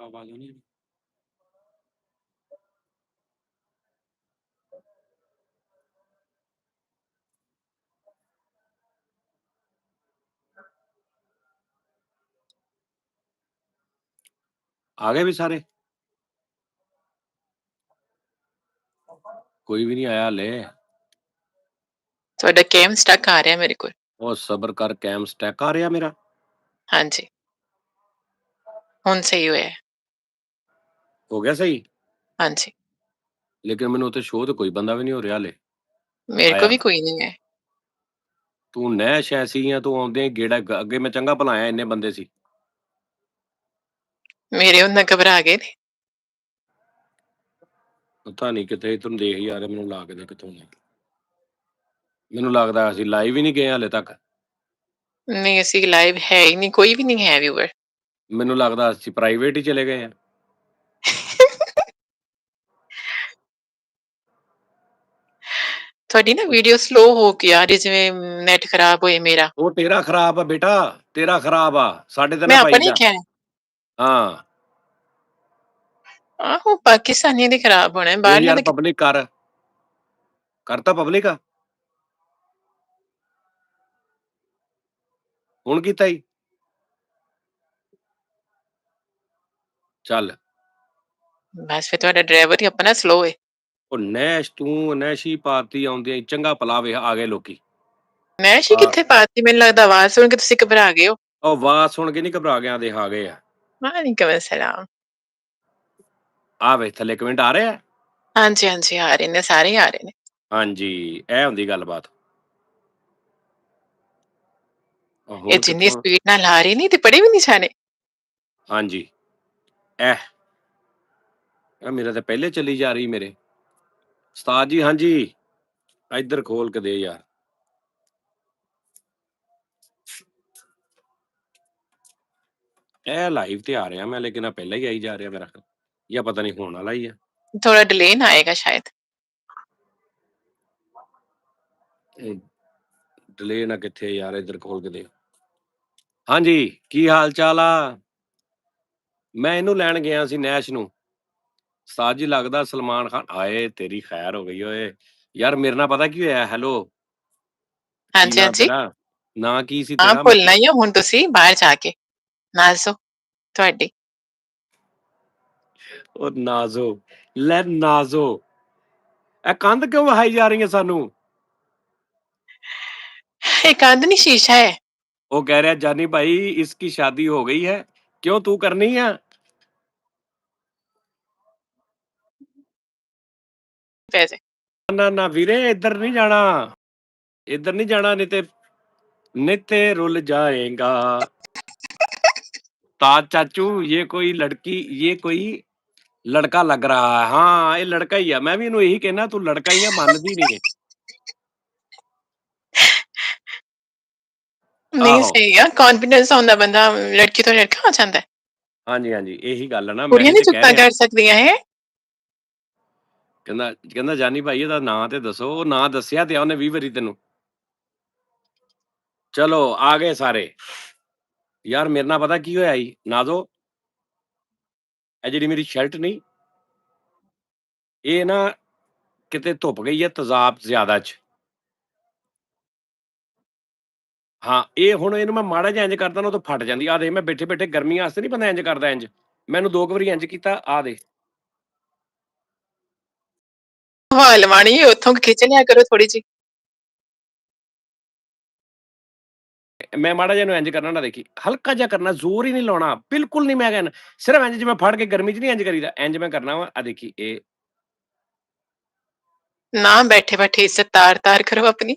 आवाज नहीं आ गए भी सारे कोई भी नहीं आया ले ਤੁਹਾਡਾ ਕੈਮ ਸਟਕ ਆ ਰਿਹਾ ਮੇਰੇ ਕੋਲ। ਉਹ ਸਬਰ ਕਰ ਕੈਮ ਸਟੈਕ ਆ ਰਿਹਾ ਮੇਰਾ ਹਾਂਜੀ ਹੁਣ ਸਹੀ ਹੋਇਆ ਹੈ। ਹੋ ਗਿਆ ਸਹੀ ਹਾਂਜੀ ਲੇਕਿਨ ਮੈਨੂੰ ਉੱਥੇ ਸ਼ੋਅ ਤੇ ਕੋਈ ਬੰਦਾ ਵੀ ਨਹੀਂ ਹੋ ਰਿਹਾ ਹਲੇ ਮੇਰੇ ਕੋਲ ਆਇਆ ਵੀ ਕੋਈ ਨਹੀਂ ਹੈ। ਤੂੰ ਨੈਸ਼ ਐਸੀ ਆ ਤੂੰ ਆਉਂਦੇ ਗੇੜਾ ਅੱਗੇ ਮੈਂ ਚੰਗਾ ਭਲਾ ਆਇਆ ਇੰਨੇ ਬੰਦੇ ਸੀ ਮੇਰੇ ਉਹਨਾਂ ਘਬਰਾ ਗਏ ਨੇ। ਪਤਾ ਨਹੀਂ ਕਿਤੇ ਤੈਨੂੰ ਦੇਖ ਹੀ ਆ ਰਿਹਾ ਮੈਨੂੰ ਲਾ ਕੇ ਦੇ ਕਿੱਥੋਂ ਨੇ ਮੈਨੂੰ ਲੱਗਦਾ ਅਸੀਂ ਲਾਈਵ ਹੀ ਨਹੀਂ ਗਏ ਹਲੇ ਤੱਕ ਨਹੀਂ ਅਸੀਂ ਲਾਈਵ ਹੈ ਹੀ ਨਹੀਂ, ਕੋਈ ਵੀ ਨਹੀਂ ਹੈ ਵਿਊਅਰ। ਮੈਨੂੰ ਲੱਗਦਾ ਅਸੀਂ ਪ੍ਰਾਈਵੇਟ ਹੀ ਚਲੇ ਗਏ ਆ ਤੁਹਾਡੀ ਨਾ ਵੀਡੀਓ ਸਲੋ ਹੋ ਕੇ ਆ ਰਹੀ, ਜਿਵੇਂ ਨੈਟ ਖਰਾਬ ਹੋਏ ਮੇਰਾ। ਉਹ ਤੇਰਾ ਖਰਾਬ ਆ ਬੇਟਾ ਤੇਰਾ ਖਰਾਬ ਆ ਸਾਡੇ ਤੇ ਮੈਂ ਨਾ ਪਾਈ ਆਪਣੀ ਜਾ ਕਿਹਾ ਹਾਂ ਆਹੋ ਪਾਕਿਸਤਾਨੀ ਦੇ ਖਰਾਬ ਹੋਣਾ ਇਹ ਬਾਹਰਲਿਆਂ ਯਾਰ ਦੇ। ਪਬਲਿਕ ਕਰਤਾ ਪਬਲਿਕ ਆ ਹੁਣ ਕੀਤਾ ਹੀ ਚੱਲ ਬਸ ਫਿਰ ਤੁਹਾਡਾ ਡਰਾਈਵਰ ਹੀ ਆਪਣਾ ਸਲੋ ਹੈ। ਉਹ ਨੈਸ਼ ਤੂੰ ਨੈਸ਼ੀ ਪਾਰਟੀ ਆਉਂਦੀ ਚੰਗਾ ਭਲਾ ਵੇ ਆ ਗਏ ਲੋਕੀ ਨੈਸ਼ ਹੀ ਕਿੱਥੇ ਪਾਤੀ, ਮੈਨੂੰ ਲੱਗਦਾ ਆਵਾਜ਼ ਸੁਣ ਕੇ ਤੁਸੀਂ ਘਬਰਾ ਗਏ ਹੋ। ਉਹ ਆਵਾਜ਼ ਸੁਣ ਕੇ ਨਹੀਂ ਘਬਰਾ ਗਿਆ ਦੇਖ ਆ ਗਏ ਆ ਵਾਲੇਕੁਮ ਸਲਾਮ। ਆ ਵੇ ਥੱਲੇ ਕਮੈਂਟ ਆ ਰਿਹਾ ਹਾਂਜੀ ਹਾਂਜੀ ਆ ਰਹੇ ਨੇ, ਸਾਰੇ ਆ ਰਹੇ ਨੇ। ਹਾਂਜੀ ਇਹ ਹੁੰਦੀ ਗੱਲਬਾਤ ਇਹ ਹੁਣ ਜਿੰਨੀ ਕਿੱਥੋਂ ਸਪੀਡ ਨਾਲ ਆ ਰਹੀ ਨਹੀਂ ਤੇ ਪੜੇ ਵੀ ਨਹੀਂ ਜਾਣੇ। ਹਾਂਜੀ ਇਹ ਮੇਰਾ ਤਾਂ ਪਹਿਲੇ ਚੱਲੀ ਜਾ ਰਹੀ ਮੇਰੇ ਉਸਤਾਦ ਜੀ ਹਾਂਜੀ ਇੱਧਰ ਖੋਲ ਕੇ ਦੇ ਯਾਰ ਇਹ ਲਾਈਵ ਤੇ ਆ ਰਿਹਾ ਮੈਂ ਲੇਕਿਨ ਆ ਪਹਿਲਾਂ ਹੀ ਆਈ ਜਾ ਰਿਹਾ ਮੇਰਾ ਜਾਂ ਪਤਾ ਨਹੀਂ ਹੋਣ ਵਾਲਾ ਹੀ ਆ ਥੋੜਾ ਡਿਲੇ ਨਾ ਆਏਗਾ ਸ਼ਾਇਦ। ਡਿਲੇ ਨਾ ਕਿੱਥੇ ਯਾਰ ਇੱਧਰ ਖੋਲ ਕੇ ਦੇ ਹਾਂਜੀ ਕੀ ਹਾਲ ਚਾਲ ਆ ਮੈਂ ਇਹਨੂੰ ਲੈਣ ਗਿਆ ਸੀ ਨੈਸ਼ ਨੂੰ ਉਸਤਾਦ ਜੀ ਲੱਗਦਾ ਸਲਮਾਨ ਖਾਨ ਆਏ ਤੇਰੀ ਖੈਰ ਹੋ ਗਈ ਓਏ ਯਾਰ ਮੇਰੇ ਨਾਲ ਪਤਾ ਕੀ ਹੋਇਆ ਹੈਲੋ ਕੀ ਹਾਂਜੀ ਨਾਂ ਹਾਂਜੀ ਤੇਰਾ ਨਾਂ ਕੀ ਸੀ ਹਾਂ ਤੇਰਾ ਮੈਂ ਭੁੱਲਣਾ ਹੀ ਆ ਹੁਣ ਤੁਸੀਂ ਬਾਹਰ ਜਾ ਕੇ। ਨਾਜ਼ੋ ਤੁਹਾਡੀ ਉਹ ਨਾਜ਼ੋ ਲੈ ਨਾਜ਼ੋ ਇਹ ਕੰਧ ਕਿਉਂ ਵਹਾਈ ਜਾ ਰਹੀ ਹੈ ਸਾਨੂੰ ਇਹ ਕੰਧ ਨਹੀਂ ਸ਼ੀਸ਼ਾ ਹੈ। ਉਹ कह रहा जानी भाई इसकी शादी हो गई है क्यों तू करनी है ਪੈਸੇ ना ना वीरे इधर नहीं जाना नहीं ते रुल जाएगा ताज चाचू ये कोई लड़का लग रहा है हाँ ये लड़का ही है मैं भी इन्हों यही कहना तू लड़का ही है मानदी नहीं है ਨਹੀਂ आहो ਸਹੀ ਆ, ਕੌਨਫੀਡੈਂਸ ਹੁੰਦਾ ਬੰਦਾ ਲੜਕੀ ਤੋਂ ਲੜਕਾ ਹੋ ਜਾਂਦਾ ਹੈ। हाँ जी यही गल है ना मैं ਕੁੜੀਆਂ ही ਨਹੀਂ तो कह ਚੁੱਪਾਂ रहा ਕਰ ਸਕਦੀਆਂ ਹੈ। ਕਹਿੰਦਾ ਜਾਨੀ ਭਾਈ ਇਹਦਾ ਨਾਂ ਤੇ ਦੱਸੋ ਉਹ ਨਾਂ ਦੱਸਿਆ ਤੇ ਉਹਨੇ 20 ਵਾਰੀ ਤੈਨੂੰ ਚਲੋ ਆ ਗਏ ਸਾਰੇ ਯਾਰ ਮੇਰੇ ਨਾਲ ਪਤਾ ਕੀ ਹੋਇਆ ਜੀ ਨਾਜ਼ੋ ਇਹ ਜਿਹੜੀ ਮੇਰੀ ਸ਼ਰਟ ਨਹੀਂ ਇਹ ਨਾ ਕਿਤੇ ਧੁੱਪ ਗਈ ਹੈ ਤੇਜ਼ਾਬ ਜ਼ਿਆਦਾ ਚ ਹਾਂ ਇਹ ਹੁਣ ਇਹਨੂੰ ਮੈਂ ਮਾੜਾ ਜਿਹਾ ਇੰਜ ਕਰਦਾ ਨਾ ਉਹ ਤੋਂ ਫਟ ਜਾਂਦੀ ਆ ਦੇ ਮੈਂ ਬੈਠੇ ਬੈਠੇ ਗਰਮੀ ਵਾਸਤੇ ਨਹੀਂ ਬੰਦਾ ਇੰਜ ਕਰਦਾ ਇੰਜ ਮੈਨੂੰ 2 ਵਾਰੀ ਇੰਜ ਕੀਤਾ ਆ ਦੇ ਹਵਾ ਲਵਾਣੀ ਉੱਥੋਂ ਖਿੱਚ ਲਿਆ ਕਰੋ ਥੋੜੀ ਜਿਹੀ। ਮੈਂ ਮਾੜਾ ਜਿਹਾ ਨੂੰ ਇੰਜ ਕਰਨਾ ਨਾ ਦੇਖੀ ਹਲਕਾ ਜਿਹਾ ਕਰਨਾ ਜ਼ੋਰ ਹੀ ਨਹੀਂ ਲਾਉਣਾ ਬਿਲਕੁਲ ਨਹੀਂ ਮੈਂ ਕਹਿੰਦਾ ਸਿਰਫ ਇੰਜ ਜਿਵੇਂ ਫੜ ਕੇ ਗਰਮੀ 'ਚ ਨਹੀਂ ਇੰਜ ਕਰੀਦਾ ਇੰਜ ਮੈਂ ਕਰਨਾ ਵਾ ਆ ਦੇਖੀ ਇਹ ਨਾ ਬੈਠੇ ਬੈਠੇ ਇੱਜ਼ਤ ਤਾਰ ਕਰੋ ਆਪਣੀ,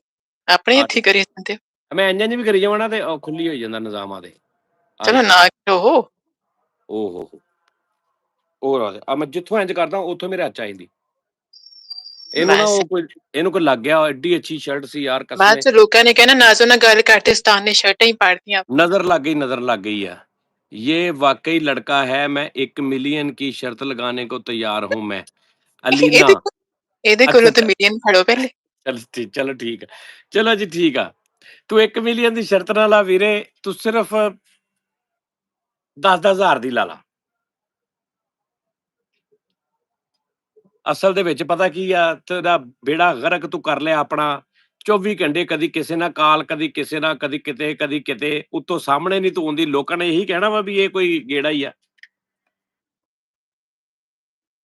ਆਪਣੇ ਹੱਥੀ ਕਰੀ ਜਾਂਦੇ ਹੋ। ਮੈਂ ਇੰਜ ਵੀ ਕਰੀ ਜਾਵਾਂ ਨਾ ਤੇ ਖੁੱਲੀ ਹੋਈ ਜਾਂਦਾ ਨਿਜ਼ਾਮ ਆ ਦੇ ਚਲੋ ਨਾ ਕਰੋ। ਓਹੋ ਹੋਰ ਆ ਮੈਂ ਜਿੱਥੋਂ ਇੰਜ ਕਰਦਾ ਉੱਥੋਂ ਮੇਰੇ ਹੱਥ ਆਈਂਦੀ ਇਹਨੂੰ ਨਾ ਬਸ ਉਹ ਕੋਈ ਇਹਨੂੰ ਕੋਈ ਲੱਗ ਗਿਆ ਐਡੀ ਅੱਛੀ ਸ਼ਰਟ ਸੀ ਯਾਰ ਬਾਅਦ ਕਸਮੇ ਚ ਲੋਕਾਂ ਨੇ ਕਹਿਣਾ ਨਾਜ਼ੋ ਨਾਲ ਗੱਲ करते उस्ताद ने शर्टें ही पाड़तियां। नजर लग गई है ये वाकई लड़का है मैं 1 मिलियन की शर्त लगाने को तैयार हूं मैं अलीना ਇਹਦੇ अच्छा ਕੋਲੋਂ ਤਾਂ ਮਿਲੀਅਨ ਫੜੋ ਪਹਿਲੇ। चलो ठीक है चलो जी ठीक है तू 1 मिलियन की शर्त ना ला वीरे तू सिर्फ 10,000 दी ला ला ਅਸਲ ਦੇ ਵਿੱਚ ਪਤਾ ਕੀ ਆ, ਤੇਰਾ ਬੇੜਾ ਗਰਕ ਤੂੰ ਕਰ ਲਿਆ ਆਪਣਾ। 24 ਘੰਟੇ ਕਦੀ ਕਿਸੇ ਨਾਲ ਕਾਲ, ਕਦੀ ਕਿਸੇ ਨਾਲ, ਕਦੀ ਕਿਤੇ, ਕਦੀ ਕਿਤੇ, ਉੱਤੋਂ ਸਾਹਮਣੇ ਨਹੀਂ ਤੂੰ ਆਉਂਦੀ, ਲੋਕਾਂ ਨੇ ਇਹੀ ਕਹਿਣਾ ਵਾ ਵੀ ਇਹ ਕੋਈ ਗੇੜਾ ਹੀ ਆ।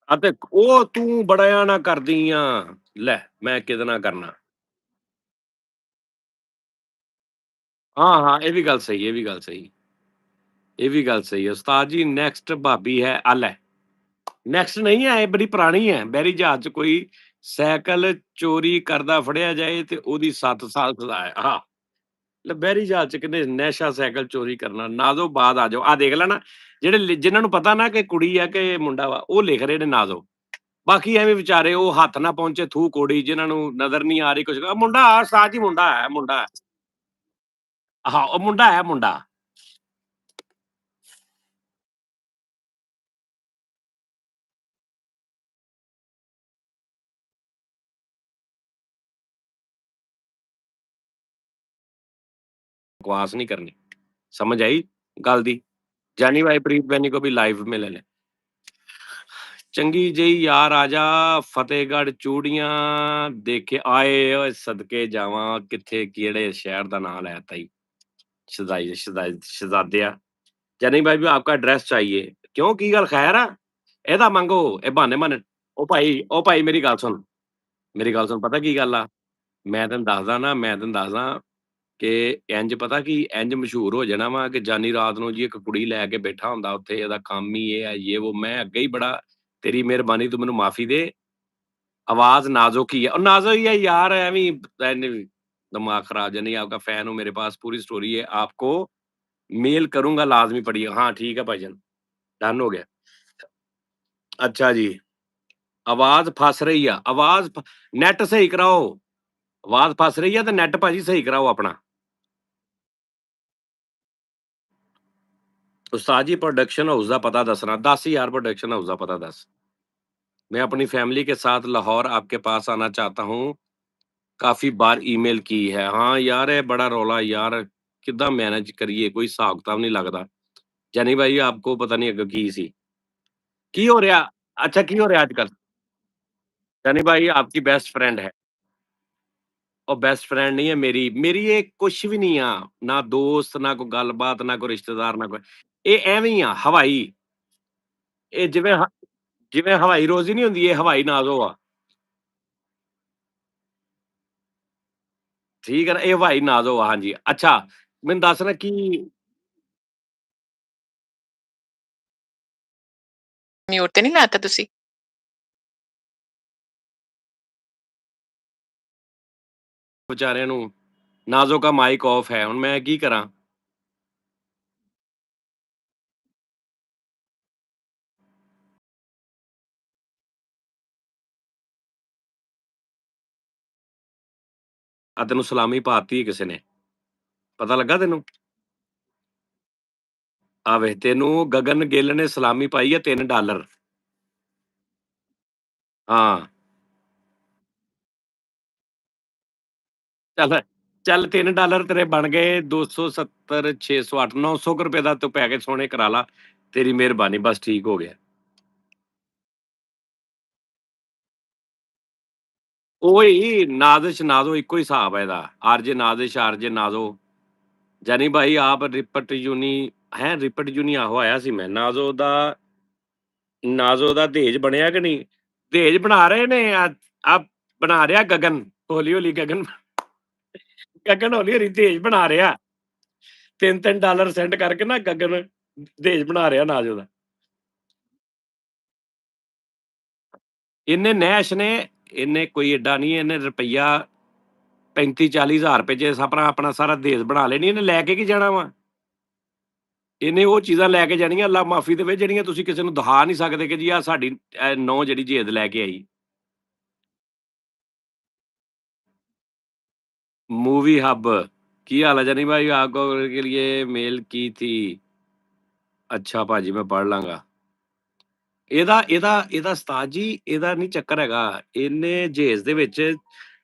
ਅਤੇ ਉਹ ਤੂੰ ਬੜਿਆਂ ਨਾਲ ਕਰਦੀ ਆ, ਲੈ ਮੈਂ ਕਿਹਦੇ ਨਾਲ ਕਰਨਾ। ਹਾਂ, ਹਾਂ, ਇਹ ਵੀ ਗੱਲ ਸਹੀ, ਇਹ ਵੀ ਗੱਲ ਸਹੀ। ਇਹ ਵੀ ਗੱਲ ਸਹੀ ਹੈ। ਉਸਤਾਦ ਜੀ ਨੈਕਸਟ ਭਾਬੀ ਹੈ, ਆ ਲੈ। ਨੈਕਸਟ ਨਹੀਂ ਹੈ, ਇਹ ਬੜੀ ਪੁਰਾਣੀ ਹੈ। ਬਹਿਰੀ ਜਹਾਜ਼ 'ਚ ਕੋਈ ਸਾਈਕਲ ਚੋਰੀ ਕਰਦਾ ਫੜਿਆ ਜਾਏ ਤੇ ਉਹਦੀ 7 ਸਾਲ ਸਜ਼ਾ ਹੈ। ਆਹ! ਲੈ ਬਹਿਰੀ ਜਹਾਜ਼ 'ਚ ਕਿਹਨੇ ਨੈਸ਼ਾ ਸਾਈਕਲ ਚੋਰੀ ਕਰਨਾ, ਨਾਜ਼ੋ ਬਾਅਦ ਆ ਜਾਓ। ਆਹ ਦੇਖ ਲੈ ਨਾ, ਜਿਹੜੇ ਜਿਨ੍ਹਾਂ ਨੂੰ ਪਤਾ ਨਾ ਕਿ ਕੁੜੀ ਆ ਕਿ ਮੁੰਡਾ ਵਾ, ਉਹ ਲਿਖ ਰਹੇ ਨੇ ਨਾਜ਼ੋ। ਬਾਕੀ ਐਵੇਂ ਵਿਚਾਰੇ ਉਹ ਹੱਥ ਨਾ ਪਹੁੰਚੇ ਥੂ ਕੋੜੀ, ਜਿਨ੍ਹਾਂ ਨੂੰ ਨਜ਼ਰ ਨਹੀਂ ਆ ਰਹੀ ਕੁਛ, ਮੁੰਡਾ ਉਸਤਾਦ ਜੀ ਮੁੰਡਾ ਹੈ, ਮੁੰਡਾ ਹੈ। ਹਾਂ, ਉਹ ਮੁੰਡਾ ਹੈ, ਮੁੰਡਾ। बकवास नहीं करनी। समझ आई गल दी? जानी भाई प्रीत बैनी को भी लाइव में ले लें। चंगी जही यार आजा फतेहगढ़ चूड़ियां देखे आए ओए सदके जावां किथे केड़े शहर दा नाम लेता ही शदाई शदाई शहजादिया जानी भाई भी आपका एड्रेस चाहिए क्यों की गल खैर आ एदा मंगो ए बहाने ओ भाई मेरी गल सुन पता की गल आ मैं तैਨੂੰ ਦੱਸਦਾ ਨਾ ਮੈਂ ਤੈਨੂੰ ਦੱਸਦਾ ਕਿ ਇੰਜ ਪਤਾ ਕੀ ਇੰਜ ਮਸ਼ਹੂਰ ਹੋ ਜਾਣਾ ਵਾ ਕਿ ਜਾਨੀ ਰਾਤ ਨੂੰ ਜੀ ਇੱਕ ਕੁੜੀ ਲੈ ਕੇ ਬੈਠਾ ਹੁੰਦਾ ਉੱਥੇ ਇਹਦਾ ਕੰਮ ਹੀ ਇਹ ਹੈ ਇਹ ਉਹ ਮੈਂ ਅੱਗੇ ਹੀ ਬੜਾ ਤੇਰੀ ਮਿਹਰਬਾਨੀ ਤੂੰ ਮੈਨੂੰ ਮਾਫੀ ਦੇ आवाज नाजुक ही है और नाजुक ही है यार ਐਵੇਂ ही दिमाग खराब नहीं आपका फैन हूँ मेरे पास पूरी स्टोरी है आपको मेल करूंगा लाजमी पढ़िए हाँ ठीक है भाईजान डन हो गया अच्छा जी आवाज फस रही है नेट सही कराओ आवाज फस रही है तो नेट भाजी सही कराओ अपना उस्ताद जी प्रोडक्शन हाउस का पता दसना 10,000 प्रोडक्शन हाउस का पता दस मैं अपनी फैमिली के साथ लाहौर आपके पास आना चाहता हूँ काफ़ी बार ईमेल की है। हाँ यार, ये बड़ा रौला यार, किद्दां मैनेज करिए कोई हिसाब-किताब नहीं लगदा। जैनी भाई आपको पता नहीं अग्गे की सी? की हो रहा अच्छा की हो रहा आजकल? जैनी भाई आपकी बेस्ट फ्रेंड है और बेस्ट फ्रेंड नहीं है मेरी, मेरी ये कुछ भी नहीं आ, ना दोस्त, ना कोई गल-बात, ना कोई रिश्तेदार, ना कोई ਇਹ ਐਵੇਂ ਹੀ ਆ ਹਵਾਈ ਇਹ ਜਿਵੇਂ ਹਵਾਈ ਰੋਜ਼ੀ ਨਹੀਂ ਹੁੰਦੀ ਇਹ ਹਵਾਈ ਨਾਜ਼ੋ ਆ ਠੀਕ ਹੈ ਨਾ ਇਹ ਹਵਾਈ ਨਾਜ਼ੋ ਆ ਹਾਂਜੀ ਅੱਛਾ ਮੈਨੂੰ ਦੱਸ ਨਾ ਕੀ ਮਿਊਟ ਤੇ ਨਹੀਂ ਲਾਤਾ ਤੁਸੀਂ? ਵਿਚਾਰਿਆਂ ਨੂੰ ਨਾਜ਼ੋ ਕਾ ਮਾਈਕ ਆਫ ਹੈ ਹੁਣ ਮੈਂ ਕੀ ਕਰਾਂ ਆ ਤੈਨੂੰ ਸਲਾਮੀ ਪਾਤੀ ਕਿਸੇ ਨੇ ਪਤਾ ਲੱਗਾ ਤੈਨੂੰ ਆ ਵੇ ਤੈਨੂੰ ਗਗਨ ਗਿੱਲ ਨੇ ਸਲਾਮੀ ਪਾਈ ਹੈ $3 ਹਾਂ ਚੱਲ ਚੱਲ $3 ਤੇਰੇ ਬਣ ਗਏ 270 608 900 ਰੁਪਏ ਦਾ ਤੂੰ ਪੈਕੇਜ ਸੋਹਣੇ ਕਰਾ ਲਾ ਤੇਰੀ ਮਿਹਰਬਾਨੀ ਬਸ ਠੀਕ ਹੋ ਗਿਆ ਉਹੀ ਨਾਜ਼ਿਸ਼ ਨਾਜ਼ੋ ਇੱਕੋ ਹੀ ਹਿਸਾਬ ਹੈ ਇਹਦਾ ਆਰਜੇ ਨਾਜ਼ਿਸ਼ ਆਰਜੇ ਨਾਜ਼ੋ ਜਾਨੀ ਭਾਈ ਆਪ ਰਿਪਟ ਯੂਨੀ ਹੈ ਰਿਪਟ ਯੂਨੀ ਆਹੋ ਆਇਆ ਸੀ ਮੈਂ ਨਾਜ਼ੋ ਦਾ ਦਹੇਜ ਬਣਿਆ ਕਿ ਨਹੀਂ ਦਹੇਜ ਬਣਾ ਰਹੇ ਨੇ ਆ ਬਣਾ ਰਿਹਾ ਗਗਨ ਹੌਲੀ ਹੌਲੀ ਗਗਨ ਹੌਲੀ ਹੌਲੀ ਦਹੇਜ ਬਣਾ ਰਿਹਾ $3 ਸੈਂਡ ਕਰਕੇ ਨਾ ਗਗਨ ਦਹੇਜ ਬਣਾ ਰਿਹਾ ਨਾਜ਼ੋ ਦਾ ਇਹਨੇ ਨੈਸ਼ ਨੇ ਇਹਨੇ ਕੋਈ ਏਡਾ ਨਹੀਂ ਇਹਨੇ ਰੁਪਈਆ 35-40 ਹਜ਼ਾਰ ਰੁਪਏ ਚ ਆਪਣਾ ਆਪਣਾ ਸਾਰਾ ਦੇਸ਼ ਬਣਾ ਲੈਣੀ ਇਹਨੇ ਲੈ ਕੇ ਕੀ ਜਾਣਾ ਵਾ ਇਹਨੇ ਉਹ ਚੀਜ਼ਾਂ ਲੈ ਕੇ ਜਾਣੀਆਂ ਅੱਲਾ ਮਾਫੀ ਦੇਵੇ ਜਿਹੜੀਆਂ ਤੁਸੀਂ ਕਿਸੇ ਨੂੰ ਦਿਖਾ ਨਹੀਂ ਸਕਦੇ ਕਿ ਜੀ ਆ ਸਾਡੀ ਨੌ ਜਿਹੜੀ ਜੇਦ ਲੈ ਕੇ ਆਈ मूवी हब की हाल है जानी भाई आपको के लिए मेल की थी अच्छा भाजी मैं पढ़ लांगा ਇਹਦਾ ਉਸਤਾਦ ਜੀ ਇਹਦਾ ਨਹੀਂ ਚੱਕਰ ਹੈਗਾ ਇਹਨੇ ਜੇਜ਼ ਦੇ ਵਿੱਚ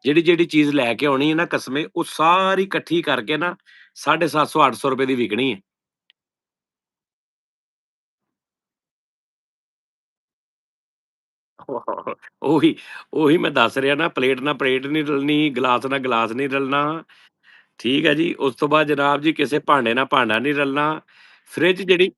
ਜਿਹੜੀ ਜਿਹੜੀ ਚੀਜ਼ ਲੈ ਕੇ ਆਉਣੀ ਹੈ ਨਾ ਕਸਮੇ ਉਹ ਸਾਰੀ ਇਕੱਠੀ ਕਰਕੇ ਨਾ 750 800 ਰੁਪਏ ਦੀ ਵਿਕਣੀ ਹੈ ਉਹੀ ਉਹੀ ਮੈਂ ਦੱਸ ਰਿਹਾ ਨਾ, ਪਲੇਟ ਨਾਲ ਪਲੇਟ ਨਹੀਂ ਰਲਣੀ, ਗਲਾਸ ਨਾਲ ਗਲਾਸ ਨਹੀਂ ਰਲਣਾ, ਠੀਕ ਹੈ ਜੀ। ਉਸ ਤੋਂ ਬਾਅਦ ਜਨਾਬ ਜੀ ਕਿਸੇ ਭਾਂਡੇ ਨਾਲ ਭਾਂਡਾ ਨਹੀਂ ਰਲਣਾ। ਫਰਿੱਜ ਜਿਹੜੀ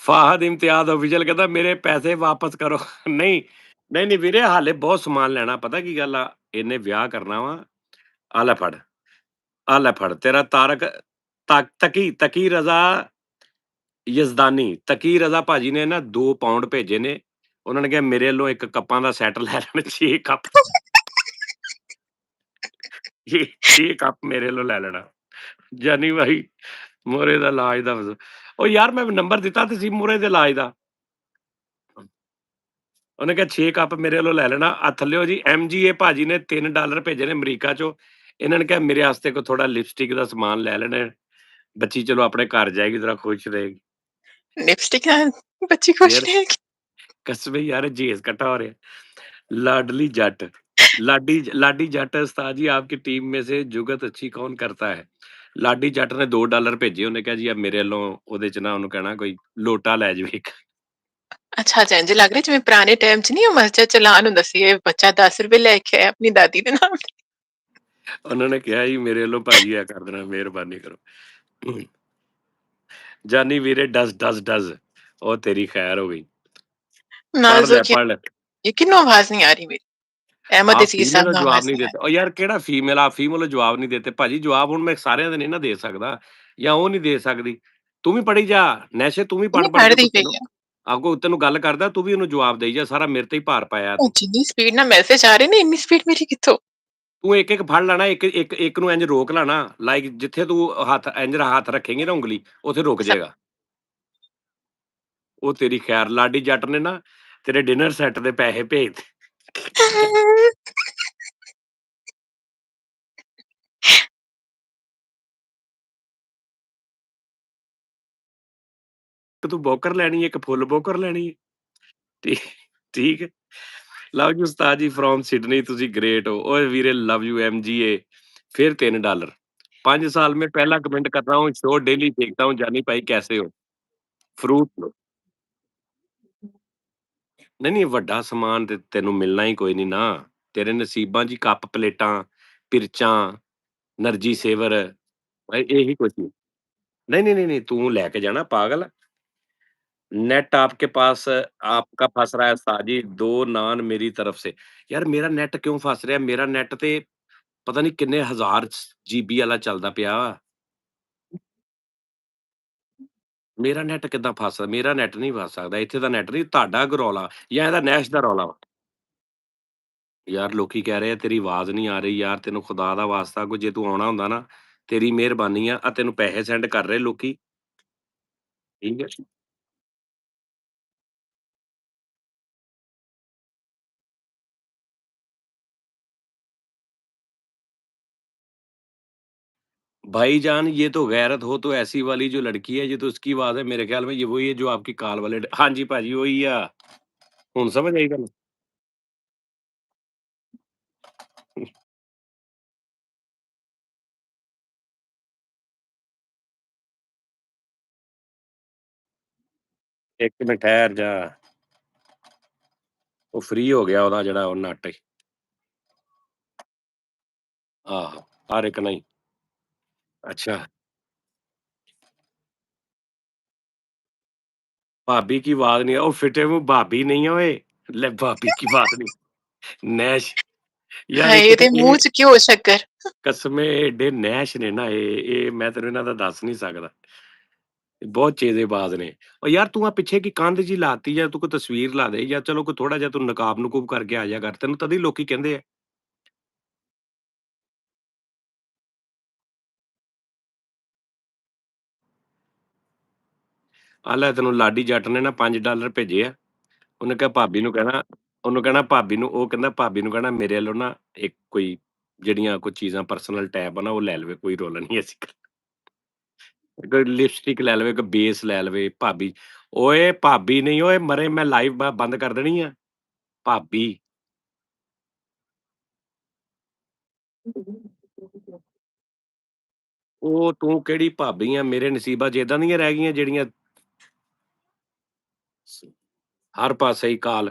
ਫਾਹਦ ਇਮਤਿਆਜ਼ ਆਫੀਸ਼ੀਅਲ ਕਹਿੰਦਾ ਮੇਰੇ ਪੈਸੇ ਵਾਪਸ ਕਰੋ। ਨਹੀਂ, ਨਹੀਂ ਵੀਰੇ ਹਾਲੇ ਬਹੁਤ ਸਮਾਨ ਲੈਣਾ, ਪਤਾ ਕੀ ਗੱਲ ਆ, ਇਹਨੇ ਵਿਆਹ ਕਰਨਾ ਵਾ, ਆਹ ਲੈ ਫੜ, ਆਹ ਲੈ ਫੜ ਤੇਰਾ ਤਾਰਕ ਤਕੀ ਰਜ਼ਾ ਯਜ਼ਦਾਨੀ, ਤਕੀ ਰਜ਼ਾ ਭਾਜੀ ਨੇ ਨਾ 2 ਪਾਉਂਡ ਭੇਜੇ ਨੇ। ਉਹਨਾਂ ਨੇ ਕਿਹਾ ਮੇਰੇ ਵੱਲੋਂ 1 ਕੱਪਾਂ ਦਾ ਸੈੱਟ ਲੈ ਲੈਣਾ, 6 ਕੱਪ, 6 ਕੱਪ ਮੇਰੇ ਵੱਲੋਂ ਲੈ ਲੈਣਾ। ਜਾਨੀ ਭਾਈ ਮੋਰੇ ਦਾ ਇਲਾਜ ਦਾ ਉਹ ਯਾਰ ਮੈਂ ਨੰਬਰ ਦਿੱਤਾ ਤੇ ਸੀ ਮੋਰੇ ਦੇ ਇਲਾਜ ਦਾ। ਉਹਨੇ ਕਿਹਾ 6 ਕੱਪ ਮੇਰੇ ਵੱਲੋਂ ਲੈ ਲੈਣਾ। ਆ ਥੱਲਿਓ ਜੀ MGA ਭਾਜੀ ਨੇ $3 ਭੇਜੇ ਨੇ ਅਮਰੀਕਾ ਚੋਂ। ਇਹਨਾਂ ਨੇ ਕਿਹਾ ਮੇਰੇ ਵਾਸਤੇ ਕੋਈ ਥੋੜਾ ਲਿਪਸਟਿਕ ਦਾ ਸਮਾਨ ਲੈ ਲੈਣਾ। ਬੱਚੀ ਚਲੋ ਆਪਣੇ ਘਰ ਜਾਏਗੀ, ਜ਼ਰਾ ਖੁਸ਼ ਰਹੇਗੀ। लिपस्टिक बच्ची खुश ਯਾਰ रहेगी। कसम यार जेस इकट्ठा हो रहे हैं। लाडली जट, लाडी लाडी जट उस्ताद जी आपकी टीम में से जुगत अच्छी कौन करता है? ਲਾਡੀ ਜੱਟ ਨੇ $2 ਭੇਜੇ, ਉਹਨੇ ਕਿਹਾ ਜੀ ਆ ਮੇਰੇ ਵੱਲੋਂ ਉਹਦੇ ਚ ਨਾ ਉਹਨੂੰ ਕਹਿਣਾ ਕੋਈ ਲੋਟਾ ਲੈ ਜਾਵੇ ਇੱਕ। अच्छा अच्छा इंज लग रहा जिवें पुराने टाइम च नहीं ਉਹ ਮਰਚਾ ਚਲਾਨ ਹੁੰਦਾ ਸੀ, ਇਹ ਬੱਚਾ 10 ਰੁਪਏ ਲੈ ਕੇ ਆਇਆ ਆਪਣੀ ਦਾਦੀ ਦੇ ਨਾਮ ਤੇ। ਉਹਨਾਂ ਨੇ ਕਿਹਾ ਜੀ ਮੇਰੇ ਵੱਲੋਂ ਭਾਜੀ ਆ ਕਰ ਦੇਣਾ, ਮਿਹਰਬਾਨੀ ਕਰੋ। ਜਾਨੀ ਵੀਰੇ ਡਸ ਡਸ ਡਸ, ਉਹ ਤੇਰੀ ਖੈਰ ਹੋ ਗਈ। ਪੜ੍ਹ ਲੈ नाजुक ਪੜ੍ਹ ਲੈ। ये किन्नू आवाज नहीं आ रही मेरी। अहमद आप अजीज फीमेल साहब ਨੂੰ ਨੂੰ ਜਵਾਬ आवाज ਨਹੀਂ नहीं आ ਦੇते। ਉਹ ਯਾਰ ਕਿਹੜਾ ਫੀਮੇਲ ਆ, ਫੀਮੇਲ ਨੂੰ ਜਵਾਬ ਨਹੀਂ ਦੇਤੇ ਭਾਜੀ। ਜਵਾਬ ਹੁਣ ਮੈਂ ਸਾਰਿਆਂ ਦੇ ਨਹੀਂ ਨਾ ਦੇ ਸਕਦਾ, ਜਾਂ ਉਹ ਨਹੀਂ ਦੇ ਸਕਦੀ। ਤੂੰ ਵੀ ਪੜ੍ਹੀ ਜਾ, ਨੈਸ਼ੇ ਤੂੰ ਵੀ रही। ਪੜ੍ਹ नहीं ਪੜ੍ਹ ਕੇ पढ़ दी ਕੁੱਤੇ पई ਨੂੰ है। ਅੱਗੋਂ ਤੈਨੂੰ ਗੱਲ ਕਰਦਾ, ਤੂੰ ਵੀ ਉਹਨੂੰ ਜਵਾਬ ਦੇਈ ਜਾ। ਸਾਰਾ ਮੇਰੇ ਤੇ ਹੀ ਭਾਰ ਪਾਇਆ ਉਹ ਤੂੰ। ਜਿੰਨੀ ਸਪੀਡ ਨਾਲ ਮੈਸੇਜ ਆ ਰਹੇ ਨੇ ਇੰਨੀ ਸਪੀਡ ਮੇਰੀ ਕਿੱਥੋਂ। ਤੂੰ ਇੱਕ ਇੱਕ ਫੜ ਲੈਣਾ, ਇੱਕ ਇੱਕ ਇੱਕ ਨੂੰ ਇੰਜ ਰੋਕ ਲੈਣਾ, ਲਾਈਕ ਜਿੱਥੇ ਤੂੰ ਹੱਥ ਇੰਜ ਹੱਥ ਰੱਖੇਂਗੀ ਨਾ ਉਂਗਲੀ, ਉੱਥੇ ਰੁਕ सब ਜਾਏਗਾ। ਉਹ ਤੇਰੀ ਖੈਰ। ਲਾਡੀ ਜੱਟ ਨੇ ਨਾ ਤੇਰੇ ਡਿਨਰ ਸੈੱਟ ਦੇ ਪੈਸੇ ਭੇਜ ਤੇ ਤੂੰ ਬੋਕਰ ਲੈਣੀ ਹੈ, ਇੱਕ ਫੁੱਲ ਬੋਕਰ ਲੈਣੀ ਹੈ। ਠੀਕ ਠੀਕ ਹੈ। ਲਵ ਯੂ ਉਸਤਾਦ ਜੀ ਫਰੋਮ ਸਿਡਨੀ, ਤੁਸੀਂ ਗ੍ਰੇਟ ਹੋ। ਓਏ ਵੀਰੇ लव यू MGA, फिर $3। 5 साल में पहला कमेंट कर रहा हूँ, शो डेली देखता हूँ, जानी भाई कैसे हो? फ्रूट ਨਹੀਂ ਵੱਡਾ ਸਮਾਨ ਤੇ ਤੈਨੂੰ ਮਿਲਣਾ ਹੀ ਕੋਈ ਨਹੀਂ ਨਾ। ਤੇਰੇ ਨਸੀਬਾਂ 'ਚ ਹੀ ਕੱਪ, ਪਲੇਟਾਂ, ਪਿਰਚਾਂ, ਨਰਜੀ ਸੇਵਰ, ਇਹੀ ਕੁਛ ਨਹੀਂ। नहीं, नहीं, नहीं, नहीं, तू लेके जाना पागल। नेट आपके पास आपका फँस रहा है साजी, 2 नान मेरी तरफ से। यार ਮੇਰਾ ਨੈਟ ਕਿਉਂ ਫਸ ਰਿਹਾ? ਮੇਰਾ ਨੈਟ ਤੇ ਪਤਾ ਨਹੀਂ ਕਿੰਨੇ ਹਜ਼ਾਰ GB ਵਾਲਾ ਚੱਲਦਾ ਪਿਆ ਵਾ। ਮੇਰਾ ਨੈਟ ਕਿੱਦਾਂ ਫਸ ਮੇਰਾ ਨੈਟ ਨਹੀਂ ਫਸ ਸਕਦਾ। ਇੱਥੇ ਦਾ ਨੈਟ ਨਹੀਂ, ਤੁਹਾਡਾ ਕੋਈ ਰੌਲਾ ਜਾਂ ਇਹਦਾ ਨੈਸ਼ ਦਾ ਰੌਲਾ ਵਾ। ਯਾਰ ਲੋਕੀ ਕਹਿ ਰਹੇ ਆ ਤੇਰੀ ਆਵਾਜ਼ ਨਹੀਂ ਆ ਰਹੀ। ਯਾਰ ਤੈਨੂੰ ਖੁਦਾ ਦਾ ਵਾਸਤਾ ਕੋਈ ਜੇ ਤੂੰ ਆਉਣਾ ਹੁੰਦਾ ਨਾ, ਤੇਰੀ ਮਿਹਰਬਾਨੀ ਆ। ਤੈਨੂੰ ਪੈਸੇ ਸੈਂਡ ਕਰ ਰਹੇ ਲੋਕੀ। ਠੀਕ ਹੈ। भाईजान ये तो गैरत हो तो ऐसी वाली जो लड़की है, ये तो उसकी आवाज़ है। मेरे ख्याल में ये वही है जो आपकी काल वाले हाँ जी भाजी वही आ। ਹੁਣ ਸਮਝ ਆਈ ਗੱਲ? ਇੱਕ ਮਿੰਟ ਠਹਿਰ ਜਾ। ਉਹ ਫ੍ਰੀ ਹੋ ਗਿਆ ਉਹਦਾ ਜਿਹੜਾ ਉਹ ਨੱਟ ਆਹੋ, ਹਰ ਇੱਕ ਨਹੀਂ। ਅੱਛਾ, भाभी की आवाज़ नहीं है। ਉਹ ਫਿੱਟੇ ਮੂੰਹ भाभी नहीं है ਓਏ। ਲੈ भाभी की बात नहीं। ਨੈਸ਼ ਯਾਰ ਹਾਏ ਇੱਕ ਤੇ ਇਹਦੇ ਇਹ ਮੂੰਹ ਚ ਕਿਉਂ ਸ਼ੱਕਰ। ਕਸਮੇ ਏਡੇ ਨੈਸ਼ ਨੇ ਨਾ ਇਹ ਮੈਂ ਤੈਨੂੰ ਇਹਨਾਂ ਦਾ ਦੱਸ ਨਹੀਂ ਸਕਦਾ। ਬਹੁਤ ਚੇਜ਼ੇਬਾਜ਼ ਨੇ। ਉਹ ਯਾਰ ਤੂੰ ਆ ਪਿੱਛੇ ਕੀ ਕੰਧ ਜੀ ਲਾਤੀ ਜਾਂ ਤੂੰ ਕੋਈ ਤਸਵੀਰ ਲਾ ਦੇ ਜਾਂ ਚਲੋ ਕੋਈ ਥੋੜਾ ਜਿਹਾ ਤੂੰ ਨਕਾਬ-ਨਕੂਬ ਕਰਕੇ ਆ ਜਾ ਕਰ। ਤੈਨੂੰ ਤਦੇ ਲੋਕੀ ਕਹਿੰਦੇ ਆ। ਆ ਲੈ ਤੈਨੂੰ ਲਾਡੀ ਜੱਟ ਨੇ ਨਾ $5 ਭੇਜੇ ਆ। ਉਹਨੇ ਕਿਹਾ ਭਾਬੀ ਨੂੰ ਕਹਿਣਾ ਉਹਨੂੰ ਕਹਿਣਾ ਭਾਬੀ ਨੂੰ ਉਹ ਕਹਿੰਦਾ ਭਾਬੀ ਨੂੰ ਕਹਿਣਾ ਮੇਰੇ ਵੱਲੋਂ ਨਾ ਇੱਕ ਕੋਈ ਜਿਹੜੀਆਂ ਕੋਈ ਚੀਜ਼ਾਂ ਪਰਸਨਲ ਟੈਬ ਆ ਨਾ ਉਹ ਲੈ ਲਵੇ, ਕੋਈ ਰੌਲਾ ਨਹੀਂ ਅਸੀਂ ਕੋਈ ਲਿਪਸਟਿਕ ਲੈ ਲਵੇ, ਕੋਈ ਬੇਸ ਲੈ ਲਵੇ ਭਾਬੀ। ਓਏ ਭਾਬੀ ਨਹੀਂ ਓਏ ਮਰੇ ਮੈਂ ਲਾਈਵ ਬੰਦ ਕਰ ਦੇਣੀ ਆ। ਭਾਬੀ। ਉਹ ਤੂੰ ਕਿਹੜੀ ਭਾਬੀ ਆ? ਮੇਰੇ ਨਸੀਬਾਂ 'ਚ ਏਦਾਂ ਦੀਆਂ ਰਹਿ ਗਈਆਂ ਜਿਹੜੀਆਂ ਹਰ ਪਾਸੇ ਹੀ ਕਾਲ।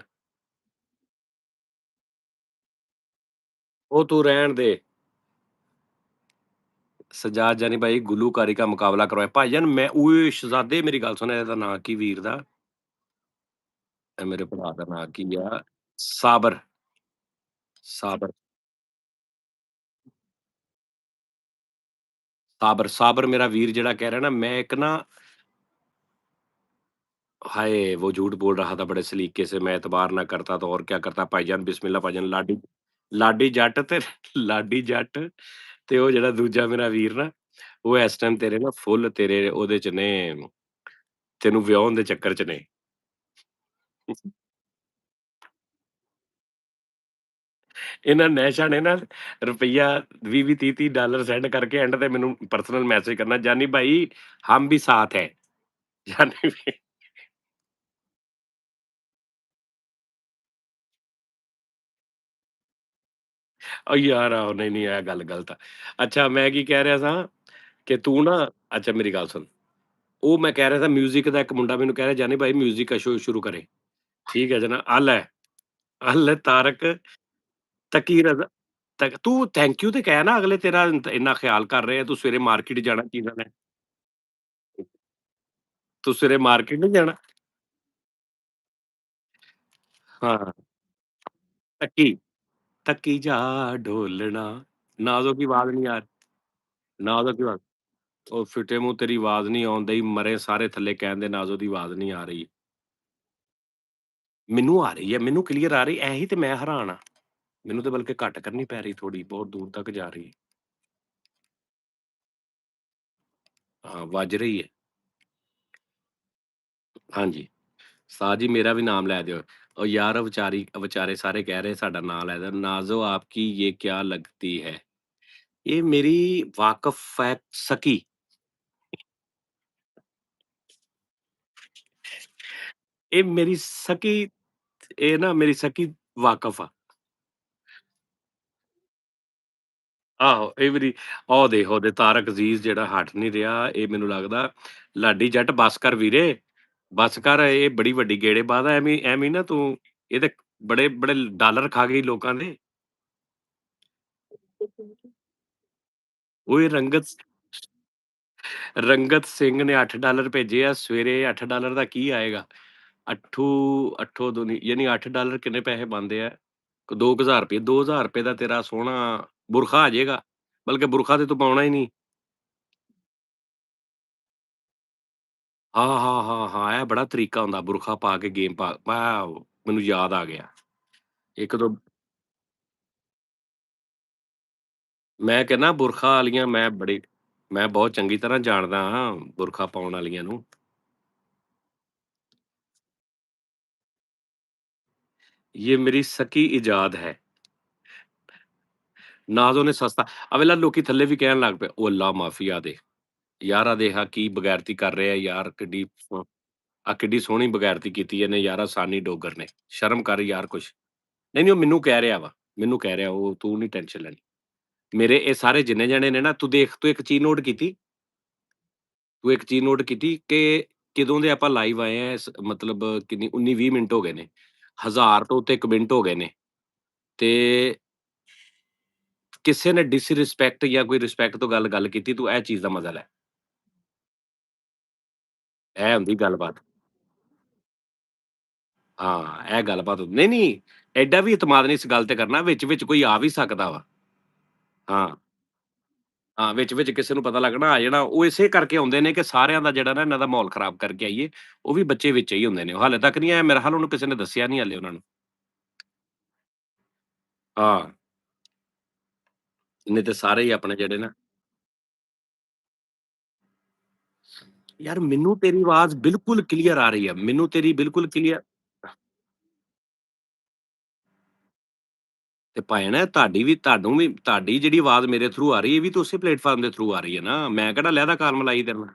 ਉਹ ਤੂੰ ਰਹਿਣ ਦੇ। ਸਜਾਦ ਜਾਨੀ ਭਾਈ ਗੁਲੂਕਾਰੀ ਕਾ ਮੁਕਾਬਲਾ ਕਰਵਾਇਆ। ਭਾਈਜਾਨ ਮੈਂ ਓਏ ਸ਼ਹਜ਼ਾਦੇ ਮੇਰੀ ਗੱਲ ਸੁਣ ਇਹਦਾ ਨਾਂ ਕੀ ਵੀਰ ਦਾ? ਇਹ ਮੇਰੇ ਭਰਾ ਦਾ ਨਾਂ ਕੀ ਆ? ਸਾਬਰ, ਸਾਬਰ, ਸਾਬਰ, ਸਾਬਰ ਮੇਰਾ ਵੀਰ ਜਿਹੜਾ ਕਹਿ ਰਿਹਾ ਨਾ ਮੈਂ ਇੱਕ ਨਾ हाय! वो झूठ बोल रहा था बड़े सलीके से मैं एतबार ना करता तो और क्या करता ਭਾਈਜਾਨ ਬਿਸਮਿਲ੍ਲਾ ਭਾਈਜਾਨ ਲਾਡੀ ਲਾਡੀ ਜੱਟ ਤੇ ਲਾਡੀ ਜੱਟ ਤੇ ਉਹ ਜਿਹੜਾ ਦੂਜਾ ਮੇਰਾ ਵੀਰ ਨਾ, ਉਹ ਇਸ ਟਾਈਮ ਤੇਰੇ ਨਾ ਫੁੱਲ ਤੇਰੇ ਉਹਦੇ 'ਚ ਨੇ, ਤੈਨੂੰ ਵਿਆਹੁਣ ਦੇ ਚੱਕਰ 'ਚ ਨੇ। ਇਹਨਾਂ ਨੈਸ਼ਾ ਨੇ ਨਾ ਰੁਪਈਆ 20-20 30-30 ਡਾਲਰ ਸੈਂਡ ਕਰਕੇ ਐਂਡ ਤੇ ਮੈਨੂੰ ਪਰਸਨਲ ਮੈਸੇਜ ਕਰਨਾ, "ਜਾਨੀ ਭਾਈ ਹਮ ਵੀ ਸਾਥ ਹੈ।" ਜਾਨੀ ਵੀ ਉਹ ਯਾਰ ਆਹੋ ਨਹੀਂ-ਨਹੀਂ ਇਹ ਗੱਲ ਗਲਤ ਆ। ਅੱਛਾ ਮੈਂ ਕੀ ਕਹਿ ਰਿਹਾ ਸਾਂ ਕਿ ਤੂੰ ਨਾ ਅੱਛਾ ਮੇਰੀ ਗੱਲ ਸੁਣ। ਉਹ ਮੈਂ ਕਹਿ ਰਿਹਾ ਸੀ ਮਿਊਜ਼ਿਕ ਦਾ ਇੱਕ ਮੁੰਡਾ ਮੈਨੂੰ ਕਹਿ ਰਿਹਾ, "ਜਾਨੀ ਭਾਈ म्यूज़िक का शो शुरू करें।" ठीक है जना ਆ ਲੈ ਤਾਰਕ ਤਕੀ ਰਜ਼ਾ ਤਕ ਤੂੰ ਥੈਂਕ ਯੂ ਤੇ ਕਹਿ ਨਾ ਅਗਲੇ ਤੇਰਾ ਇੰਨਾ ਖਿਆਲ ਕਰ ਰਹੇ ਆ, ਤੂੰ ਸਵੇਰੇ ਮਾਰਕੀਟ ਜਾਣਾ ਚੀਜ਼ਾਂ ਲੈਣ। ਤੂੰ ਸਵੇਰੇ ਮਾਰਕੀਟ ਨਹੀਂ ਜਾਣਾ? ਹਾਂ, ਤੱਕੀ, ਤੱਕੀ ਜਾ ਢੋਲਣਾ, ਨਾਜ਼ੋ ਕੀ ਆਵਾਜ਼ ਨਹੀਂ ਆ ਰਹੀ, ਨਾਜ਼ੋ ਕੀ ਆਵਾਜ਼ ਉਹ ਫਿੱਟੇ ਮੂੰਹ ਤੇਰੀ ਆਵਾਜ਼ ਨਹੀਂ ਆਉਣ ਦਈ, ਮਰੇ ਸਾਰੇ ਥੱਲੇ ਕਹਿਣ ਦੇ ਨਾਜ਼ੋ ਦੀ ਆਵਾਜ਼ ਨਹੀਂ ਆ ਰਹੀ। ਮੈਨੂੰ ਆ ਰਹੀ ਹੈ, ਮੈਨੂੰ ਕਲੀਅਰ ਆ ਰਹੀ, ਇਹੀ ਤੇ ਮੈਂ ਹੈਰਾਨ ਆ। ਮੈਨੂੰ ਤਾਂ ਬਲਕਿ ਘੱਟ ਕਰਨੀ ਪੈ ਰਹੀ ਥੋੜ੍ਹੀ, ਬਹੁਤ ਦੂਰ ਤੱਕ ਜਾ ਰਹੀ ਹੈ। ਹਾਂ, ਵੱਜ ਰਹੀ ਹੈ। ਹਾਂਜੀ। ਸਾਹ ਜੀ ਮੇਰਾ ਵੀ ਨਾਮ ਲੈ ਦਿਓ। ਉਹ ਯਾਰ ਵਿਚਾਰੇ ਸਾਰੇ ਕਹਿ ਰਹੇ ਸਾਡਾ ਨਾਂ ਲੈ ਦਿਓ। ਨਾਜ਼ੋ ਆਪਕੀ ये क्या लगती है? ਇਹ ਮੇਰੀ ਵਾਕਫ਼ ਹੈ ਸਕੀ। ਇਹ ਮੇਰੀ ਸਕੀ ਇਹ ਨਾ ਮੇਰੀ ਸਕੀ ਵਾਕਫ਼ ਆ। ਆਹੋ, ਇਹ ਮੇਰੀ ਉਹ ਦੇਖ ਉਹਦੇ ਤਾਰਕ ਅਜ਼ੀਜ਼ ਜਿਹੜਾ ਹਟ ਨਹੀਂ ਰਿਹਾ, ਇਹ ਮੈਨੂੰ ਲੱਗਦਾ ਲਾਡੀ ਜੱਟ ਬੱਸ ਕਰ ਵੀਰੇ, ਬੱਸ ਕਰ ਇਹ ਬੜੀ ਵੱਡੀ ਗੇੜੇਬਾਜ਼ ਆ ਐਵੇਂ ਐਵੇਂ ਨਾ ਤੂੰ ਇਹ ਤੇ ਬੜੇ-ਬੜੇ ਡਾਲਰ ਖਾ ਗਈ ਲੋਕਾਂ ਦੇ। ਓਏ ਰੰਗਤ ਸਿੰਘ ਨੇ $8 ਭੇਜੇ ਆ, ਸਵੇਰੇ $8 ਦਾ ਕੀ ਆਏਗਾ? ਅੱਠੂ ਅੱਠੋ ਦੁਨੀ ਯਾਨੀ $8 ਕਿੰਨੇ ਪੈਸੇ ਬਣਦੇ ਆ? 2000 ਰੁਪਏ, $2000 ਦਾ ਤੇਰਾ ਸੋਹਣਾ ਬੁਰਖਾ ਆ ਜਾਏਗਾ, ਬਲਕਿ ਬੁਰਖਾ ਤੇ ਤੂੰ ਪਾਉਣਾ ਹੀ ਨਹੀਂ। ਹਾਂ, ਹਾਂ, ਹਾਂ, ਹਾਂ, ਇਹ ਬੜਾ ਤਰੀਕਾ ਹੁੰਦਾ ਬੁਰਖਾ ਪਾ ਕੇ ਗੇਮ ਪਾ ਵਾਓ! ਮੈਨੂੰ ਯਾਦ ਆ ਗਿਆ। ਇੱਕ ਦੋ ਮੈਂ ਕਹਿੰਦਾ ਬੁਰਖਾ ਆਲੀਆਂ ਮੈਂ ਬਹੁਤ ਚੰਗੀ ਤਰ੍ਹਾਂ ਜਾਣਦਾ ਹਾਂ ਬੁਰਖਾ ਪਾਉਣ ਆਲੀਆਂ ਨੂੰ। ਇਹ ਮੇਰੀ ਸਕੀ ਇਜਾਦ ਹੈ। ਨਾਜ਼ੋ ਨੇ ਸਸਤਾ ਆ ਵੇਖ ਲਾ ਲੋਕੀ ਥੱਲੇ ਵੀ ਕਹਿਣ ਲੱਗ ਪਏ, "ਉਹ ਅੱਲਾ ਮਾਫ਼ੀ ਆ ਦੇ, ਯਾਰ ਆਹ ਦੇਖ ਆਹ ਕੀ ਬਗੈਰਤੀ ਕਰ ਰਿਹਾ ਯਾਰ ਕਿੱਡੀ ਸੋਹਣੀ ਬਗੈਰਤੀ ਕੀਤੀ ਇਹਨੇ ਯਾਰ ਆਹ ਸਾਨੀ ਡੋਗਰ ਨੇ, ਸ਼ਰਮ ਕਰ ਯਾਰ ਕੁਛ।" ਨਹੀਂ, ਉਹ ਮੈਨੂੰ ਕਹਿ ਰਿਹਾ ਵਾ, ਮੈਨੂੰ ਕਹਿ ਰਿਹਾ ਉਹ ਤੂੰ ਨੀ ਟੈਨਸ਼ਨ ਲੈਣੀ। ਮੇਰੇ ਇਹ ਸਾਰੇ ਜਿੰਨੇ ਜਾਣੇ ਨੇ ਨਾ ਤੂੰ ਦੇਖ ਤੂੰ ਇੱਕ ਚੀਜ਼ ਨੋਟ ਕੀਤੀ? ਤੂੰ ਇੱਕ ਚੀਜ਼ ਨੋਟ ਕੀਤੀ ਕਿ ਕਦੋਂ ਦੇ ਆਪਾਂ ਲਾਈਵ ਆਏ ਆ ਮਤਲਬ ਕਿੰਨੀ 19-20 ਮਿੰਟ ਹੋ ਗਏ ਨੇ। 1000 ਤੋਂ ਉੱਤੇ ਕਮੈਂਟ ਹੋ ਗਏ ਨੇ ਤੇ ਕਿਸੇ ਨੇ ਡਿਸਰਿਸਪੈਕਟ ਜਾਂ ਕੋਈ ਰਿਸਪੈਕਟ ਤੋਂ ਗੱਲ ਕੀਤੀ ਤੂੰ ਇਹ ਚੀਜ਼ ਦਾ ਮਜ਼ਾ ਲੈ। ਇਹ ਹੁੰਦੀ ਗੱਲਬਾਤ। ਹਾਂ, ਇਹ ਗੱਲਬਾਤ ਨਹੀਂ, ਐਡਾ ਵੀ ਇਤਮਾਦ ਨਹੀਂ ਇਸ ਗੱਲ ਤੇ ਕਰਨਾ ਵਿੱਚ-ਵਿੱਚ ਕੋਈ ਆ ਵੀ ਸਕਦਾ ਵਾ। ਹਾਂ, ਹਾਂ, ਵਿੱਚ-ਵਿੱਚ ਕਿਸੇ ਨੂੰ ਪਤਾ ਲੱਗਣਾ ਆ ਜਾਣਾ ਉਹ ਇਸੇ ਕਰਕੇ ਆਉਂਦੇ ਨੇ ਕਿ ਸਾਰਿਆਂ ਦਾ ਜਿਹੜਾ ਨਾ ਇਹਨਾਂ ਦਾ ਮਾਹੌਲ ਖਰਾਬ ਕਰਕੇ ਆਈਏ, ਉਹ ਵੀ ਬੱਚੇ ਵਿੱਚ ਹੀ ਹੁੰਦੇ ਨੇ। ਹਾਲੇ ਤੱਕ ਨਹੀਂ ਆਇਆ ਮੇਰਾ ਹਾਲ ਉਹਨੂੰ ਕਿਸੇ ਨੇ ਦੱਸਿਆ ਨਹੀਂ ਹਾਲੇ ਉਹਨਾਂ ਨੂੰ। ਹਾਂ, ਨਹੀਂ ਤੇ ਸਾਰੇ ਹੀ ਆਪਣੇ ਜਿਹੜੇ ਨਾ ਯਾਰ ਮੈਨੂੰ ਤੇਰੀ ਆਵਾਜ਼ ਬਿਲਕੁਲ ਕਲੀਅਰ ਆ ਰਹੀ ਹੈ। ਮੈਨੂੰ ਤੇਰੀ ਬਿਲਕੁਲ ਕਲੀਅਰ ਤੇ ਭੈਣ ਤੁਹਾਨੂੰ ਵੀ ਤੁਹਾਡੀ ਜਿਹੜੀ ਆਵਾਜ਼ ਮੇਰੇ ਥਰੂ ਆ ਰਹੀ ਹੈ, ਇਹ ਵੀ ਤਾਂ ਉਸੇ ਪਲੇਟਫਾਰਮ ਦੇ ਥਰੂ ਆ ਰਹੀ ਹੈ ਨਾ। ਮੈਂ ਕਿਹੜਾ ਲਹਿਦਾ ਕਾਲ ਮਲਾਈ ਤੇਰੇ ਨਾਲ।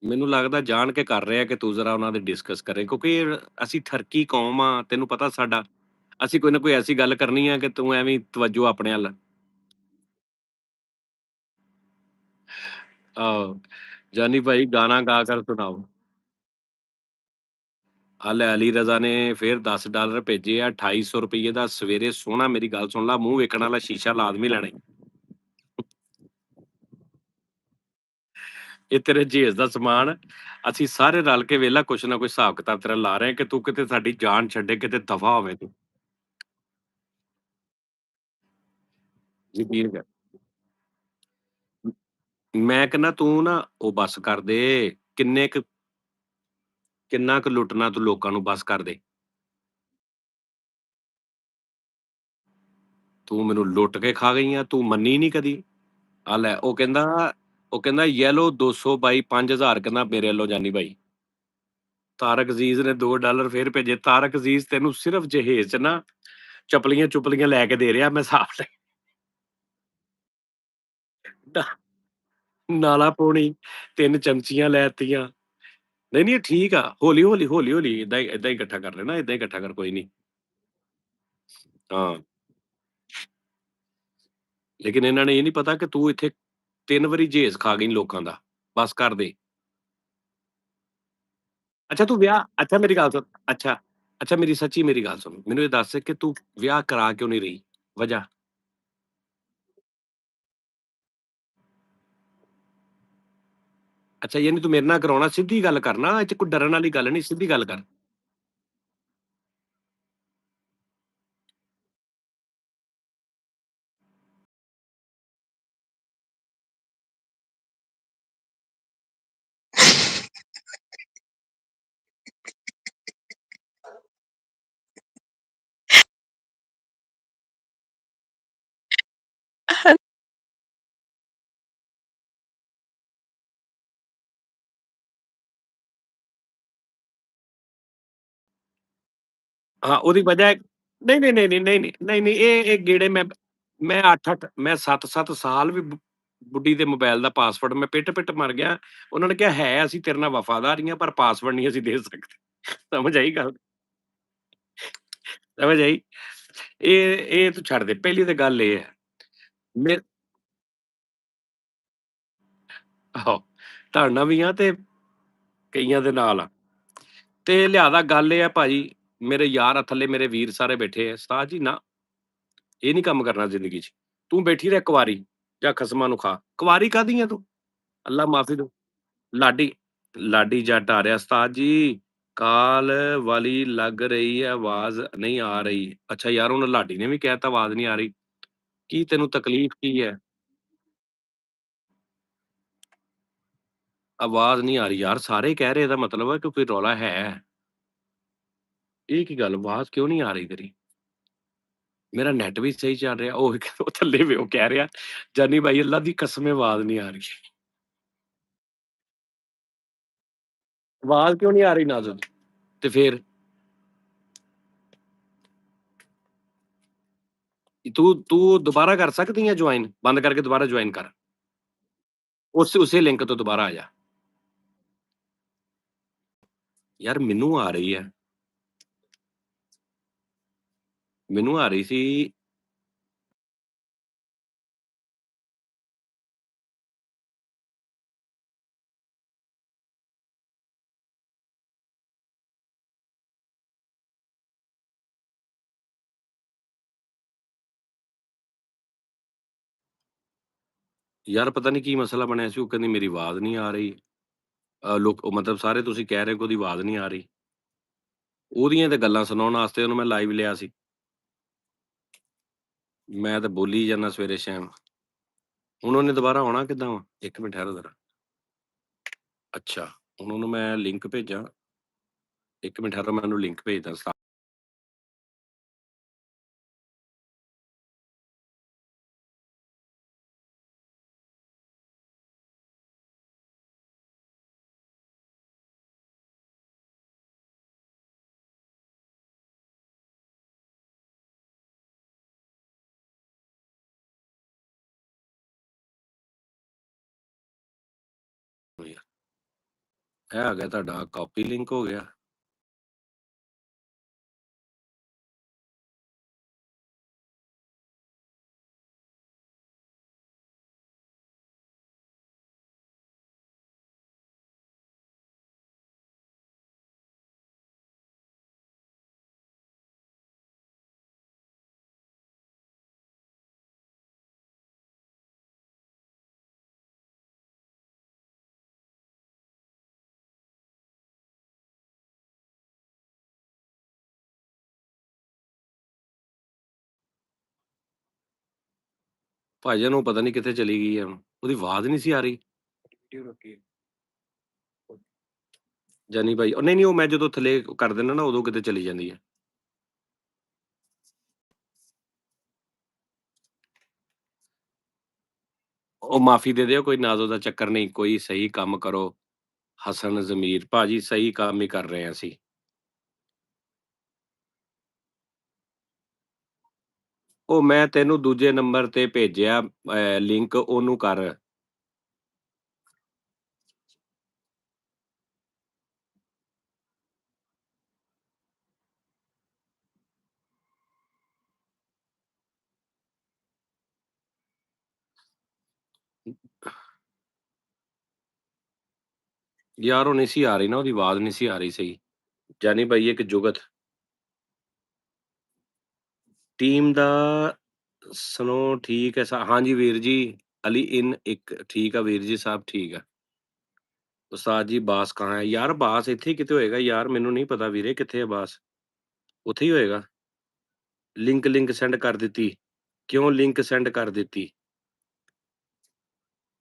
ਮੈਨੂੰ ਲੱਗਦਾ ਜਾਣ ਕੇ ਕਰ ਰਿਹਾ ਕਿ ਤੂੰ ਜ਼ਰਾ ਉਹਨਾਂ ਦੇ ਡਿਸਕਸ ਕਰੇ ਕਿਉਂਕਿ ਅਸੀਂ ਠਰਕੀ ਕੌਮ ਆ, ਤੈਨੂੰ ਪਤਾ ਸਾਡਾ। ਅਸੀਂ ਕੋਈ ਨਾ ਕੋਈ ਐਸੀ ਗੱਲ ਕਰਨੀ ਆ ਕਿ ਤੂੰ ਐਵੇਂ ਹੀ ਤਵੱਜੋ ਆਪਣੇ ਵੱਲ ਆਹੋ, ਜਾਨੀ ਭਾਈ ਗਾਣਾ ਗਾ ਕਰ ਸੁਣਾਓ। ਆ ਲੈ ਅਲੀ ਰਜ਼ਾ ਨੇ ਫਿਰ $10 ਭੇਜੇ ਆ, ₹2800 ਦਾ ਸਵੇਰੇ ਸੋਹਣਾ ਮੇਰੀ ਗੱਲ ਸੁਣ ਲਾ, ਮੂੰਹ ਵੇਖਣ ਵਾਲਾ ਸ਼ੀਸ਼ਾ ਲਾਜ਼ਮੀ ਲੈਣਾ ਈ। ਇਹ ਤੇਰੇ ਜੇਜ਼ ਦਾ ਸਮਾਨ, ਅਸੀਂ ਸਾਰੇ ਰਲ ਕੇ ਵੇਖ ਲਾ ਕੁਛ ਨਾ ਕੁਛ ਹਿਸਾਬ ਕਿਤਾਬ ਤੇਰਾ ਲਾ ਰਹੇ ਆ ਕਿ ਤੂੰ ਕਿਤੇ ਸਾਡੀ ਜਾਨ ਛੱਡੇ, ਕਿਤੇ ਦਫ਼ਾ ਹੋਵੇਂ ਤੂੰ। ਯਕੀਨ ਕਰ। ਮੈਂ ਕਹਿੰਦਾ ਤੂੰ ਨਾ ਉਹ ਬੱਸ ਕਰ ਦੇ, ਕਿੰਨਾ ਕੁ ਲੁੱਟਣਾ ਤੂੰ ਲੋਕਾਂ ਨੂੰ, ਬੱਸ ਕਰ ਦੇ। ਤੂੰ ਮੈਨੂੰ ਲੁੱਟ ਕੇ ਖਾ ਗਈ ਆ, ਤੂੰ ਮੰਨੀ ਨੀ ਕਦੀ। ਆ ਲੈ ਉਹ ਕਹਿੰਦਾ ਯੈਲੋ 200 ਬਾਈ 5000 ਕਹਿੰਦਾ ਮੇਰੇ ਵੱਲੋਂ ਜਾਨੀ ਬਾਈ। ਤਾਰਕ ਅਜ਼ੀਜ਼ ਨੇ $2 ਫੇਰ ਭੇਜੇ। ਤਾਰਕ ਅਜ਼ੀਜ਼ ਤੈਨੂੰ ਸਿਰਫ ਜਹੇਜ਼ 'ਚ ਨਾ ਚਪਲੀਆਂ-ਚੁਪਲੀਆਂ ਲੈ ਕੇ ਦੇ ਰਿਹਾ ਮੈਂ ਸਾਫ਼ ਨਾ ਨਾਲਾ ਪਾਉਣੀ, 3 ਚਮਚੀਆਂ ਲੈਤੀਆਂ। ਨਹੀਂ, ਠੀਕ ਆ। ਹੌਲੀ-ਹੌਲੀ ਏਦਾਂ ਹੀ ਇਕੱਠਾ ਕਰ ਲੈਣਾ, ਏਦਾਂ ਹੀ ਇਕੱਠਾ ਕਰ ਕੋਈ ਨਹੀਂ। ਹਾਂ, ਲੇਕਿਨ ਇਹਨਾਂ ਨੇ ਇਹ ਨਹੀਂ ਪਤਾ ਕਿ ਤੂੰ ਇੱਥੇ 3 ਵਾਰੀ ਜਹੇਜ਼ ਖਾ ਗਈ ਲੋਕਾਂ ਦਾ। ਬਸ ਕਰ ਦੇ। ਅੱਛਾ ਤੂੰ ਵਿਆਹ ਅੱਛਾ ਮੇਰੀ ਗੱਲ ਸੁਣ ਅੱਛਾ ਮੇਰੀ ਗੱਲ ਸੁਣ। ਮੈਨੂੰ ਇਹ ਦੱਸ ਕਿ ਤੂੰ ਵਿਆਹ ਕਰਾ ਕਿਉਂ ਨਹੀਂ ਰਹੀ? ਵਜ੍ਹਾ? ਅੱਛਾ ਯਾਨੀ ਤੂੰ ਮੇਰੇ ਨਾਲ ਕਰਾਉਣਾ, ਸਿੱਧੀ ਗੱਲ ਕਰ ਨਾ, ਇਹ 'ਚ ਕੋਈ ਡਰਨ ਵਾਲੀ ਗੱਲ ਨਹੀਂ, ਸਿੱਧੀ ਗੱਲ ਕਰ। ਹਾਂ, ਉਹਦੀ ਵਜ੍ਹਾ ਨਹੀਂ, ਇਹ ਗੇੜੇ ਮੈਂ 8-8 ਮੈਂ 7-7 ਸਾਲ ਵੀ ਬੁੱਢੀ ਦੇ ਮੋਬਾਈਲ ਦਾ ਪਾਸਵਰਡ ਮੈਂ ਪਿੱਟ-ਪਿੱਟ ਮਰ ਗਿਆ। ਉਹਨਾਂ ਨੇ ਕਿਹਾ ਹੈ ਅਸੀਂ ਤੇਰੇ ਨਾਲ ਵਫ਼ਾਦਾਰ ਹੀ ਹਾਂ, ਪਰ ਪਾਸਵਰਡ ਨਹੀਂ ਅਸੀਂ ਦੇ ਸਕਦੇ। ਸਮਝ ਆਈ ਗੱਲ? ਸਮਝ ਆਈ? ਇਹ ਤੂੰ ਛੱਡ ਦੇ। ਪਹਿਲੀ ਤਾਂ ਗੱਲ ਇਹ ਹੈ ਮੇ ਆਹੋ, ਤੁਹਾਡੇ ਨਾਲ ਵੀ ਆ ਤੇ ਕਈਆਂ ਦੇ ਨਾਲ ਆ। ਤੇ ਲਿਹਾਜ਼ਾ ਗੱਲ ਇਹ ਆ ਭਾਜੀ, ਮੇਰੇ ਯਾਰ ਆ ਥੱਲੇ, ਮੇਰੇ ਵੀਰ ਸਾਰੇ ਬੈਠੇ ਆ। ਉਸਤਾਦ ਜੀ ਨਾ, ਇਹ ਨਹੀਂ ਕੰਮ ਕਰਨਾ ਜ਼ਿੰਦਗੀ 'ਚ। ਤੂੰ ਬੈਠੀ ਰਹਿ ਕੁਆਰੀ, ਜਾਂ ਖਸਮਾਂ ਨੂੰ ਖਾ। ਕੁਆਰੀ ਕਾਹਦੀ ਆ ਤੂੰ? ਅੱਲਾ ਮਾਫ਼ੀ ਦੋ। ਲਾਡੀ ਲਾਡੀ ਜੱਟ ਆ ਰਿਹਾ ਉਸਤਾਦ ਜੀ, ਕਾਲ ਵਾਲੀ ਲੱਗ ਰਹੀ ਹੈ, ਆਵਾਜ਼ ਨਹੀਂ ਆ ਰਹੀ। ਅੱਛਾ ਯਾਰ ਹੁਣ ਲਾਡੀ ਨੇ ਵੀ ਕਹਿ ਤਾ ਆਵਾਜ਼ ਨਹੀਂ ਆ ਰਹੀ। ਕੀ ਤੈਨੂੰ ਤਕਲੀਫ਼ ਕੀ ਹੈ? ਆਵਾਜ਼ ਨਹੀਂ ਆ ਰਹੀ ਯਾਰ, ਸਾਰੇ ਕਹਿ ਰਹੇ, ਇਹਦਾ ਮਤਲਬ ਹੈ ਕਿ ਕੋਈ ਰੌਲਾ ਹੈ। ਇਹ ਕੀ ਗੱਲ, ਆਵਾਜ਼ ਕਿਉਂ ਨਹੀਂ ਆ ਰਹੀ ਤੇਰੀ? ਮੇਰਾ ਨੈਟ ਵੀ ਸਹੀ ਚੱਲ ਰਿਹਾ। ਉਹ ਥੱਲੇ ਵੀ ਉਹ ਕਹਿ ਰਿਹਾ, ਜਾਨੀ ਭਾਈ ਅੱਲਾ ਦੀ ਕਸਮ ਆਵਾਜ਼ ਨਹੀਂ ਆ ਰਹੀ। ਆਵਾਜ਼ ਕਿਉਂ ਨਹੀਂ ਆ ਰਹੀ ਨਾਜ਼ੁਲ? ਤੇ ਫੇਰ ਤੂੰ ਦੁਬਾਰਾ ਕਰ ਸਕਦੀ ਹੈ ਜੁਆਇਨ? ਬੰਦ ਕਰਕੇ ਦੁਬਾਰਾ ਜੁਆਇਨ ਕਰ। ਉਸੇ ਲਿੰਕ ਤੋਂ ਦੁਬਾਰਾ ਆ ਜਾ। ਯਾਰ ਮੈਨੂੰ ਆ ਰਹੀ ਹੈ। ਮੈਨੂੰ ਆ ਰਹੀ ਸੀ। ਯਾਰ ਪਤਾ ਨਹੀਂ ਕੀ ਮਸਲਾ ਬਣਿਆ ਸੀ, ਉਹ ਕਹਿੰਦੀ ਮੇਰੀ ਆਵਾਜ਼ ਨਹੀਂ ਆ ਰਹੀ। ਲੋਕ ਮਤਲਬ ਸਾਰੇ ਤੁਸੀਂ ਕਹਿ ਰਹੇ ਹੋ ਕਿ ਉਹਦੀ ਆਵਾਜ਼ ਨਹੀਂ ਆ ਰਹੀ। ਉਹਦੀਆਂ ਤੇ ਗੱਲਾਂ ਸੁਣਾਉਣ ਵਾਸਤੇ ਉਹਨੂੰ ਮੈਂ ਲਾਈਵ ਲਿਆ ਸੀ। ਮੈਂ ਤਾਂ ਬੋਲੀ ਜਾਂਦਾ ਸਵੇਰੇ ਸ਼ਾਮ। ਹੁਣ ਉਹਨੇ ਦੁਬਾਰਾ ਆਉਣਾ ਕਿੱਦਾਂ ਵਾ? 1 ਮਿੰਟ ਠਹਿਰੋ ਜ਼ਰਾ। ਅੱਛਾ, ਹੁਣ ਉਹਨੂੰ ਮੈਂ ਲਿੰਕ ਭੇਜਾਂ। 1 ਮਿੰਟ ਠਹਿਰੋ, ਮੈਂ ਉਹਨੂੰ ਲਿੰਕ ਭੇਜਦਾ। ਇਹ ਆ ਗਿਆ ਤੁਹਾਡਾ ਕਾਪੀ ਲਿੰਕ ਹੋ ਗਿਆ। ਭਾਈਜਾਨ ਉਹ ਪਤਾ ਨਹੀਂ ਕਿੱਥੇ ਚਲੀ ਗਈ ਹੈ ਹੁਣ, ਉਹਦੀ ਆਵਾਜ਼ ਨਹੀਂ ਸੀ ਆ ਰਹੀ। ਜਾਨੀ ਭਾਈ ਨਹੀਂ ਨਹੀਂ, ਉਹ ਮੈਂ ਜਦੋਂ ਥੱਲੇ ਕਰ ਦਿੰਦਾ ਨਾ ਉਦੋਂ ਕਿਤੇ ਚਲੀ ਜਾਂਦੀ ਹੈ। ਉਹ ਮਾਫੀ ਦੇ ਦਿਓ, ਕੋਈ ਨਾਜ਼ੋ ਦਾ ਚੱਕਰ ਨਹੀਂ, ਕੋਈ ਸਹੀ ਕੰਮ ਕਰੋ। ਹਸਨ ਜ਼ਮੀਰ ਭਾਜੀ ਸਹੀ ਕੰਮ ਹੀ ਕਰ ਰਹੇ ਹਾਂ ਅਸੀਂ। ਉਹ ਮੈਂ ਤੈਨੂੰ ਦੂਜੇ ਨੰਬਰ ਤੇ ਭੇਜਿਆ ਲਿੰਕ, ਉਹਨੂੰ ਕਰ। ਯਾਰ ਉਹ ਨਹੀਂ ਸੀ ਆ ਰਹੀ ਨਾ, ਉਹਦੀ ਆਵਾਜ਼ ਨਹੀਂ ਸੀ ਆ ਰਹੀ ਸਹੀ। ਜਾਨੀ ਭਾਈ ਇੱਕ ਜੁਗਤ ਟੀਮ ਦਾ ਸੁਣੋ ਠੀਕ ਹੈ ਹਾਂਜੀ ਵੀਰ ਜੀ। ਅਲੀ ਇਨ ਇੱਕ ਠੀਕ ਆ ਵੀਰ ਜੀ ਸਾਹਿਬ, ਠੀਕ ਆ। ਉਸਤਾਦ ਜੀ ਬਾਸ ਕਹਾਂ ਹੈ? ਯਾਰ ਬਾਸ ਇੱਥੇ ਹੀ ਕਿਤੇ ਹੋਏਗਾ ਯਾਰ, ਮੈਨੂੰ ਨਹੀਂ ਪਤਾ ਵੀਰੇ ਕਿੱਥੇ ਹੈ ਬਾਸ। ਉੱਥੇ ਹੀ ਹੋਏਗਾ। ਲਿੰਕ ਸੈਂਡ ਕਰ ਦਿੱਤੀ। ਕਿਉਂ ਲਿੰਕ ਸੈਂਡ ਕਰ ਦਿੱਤੀ?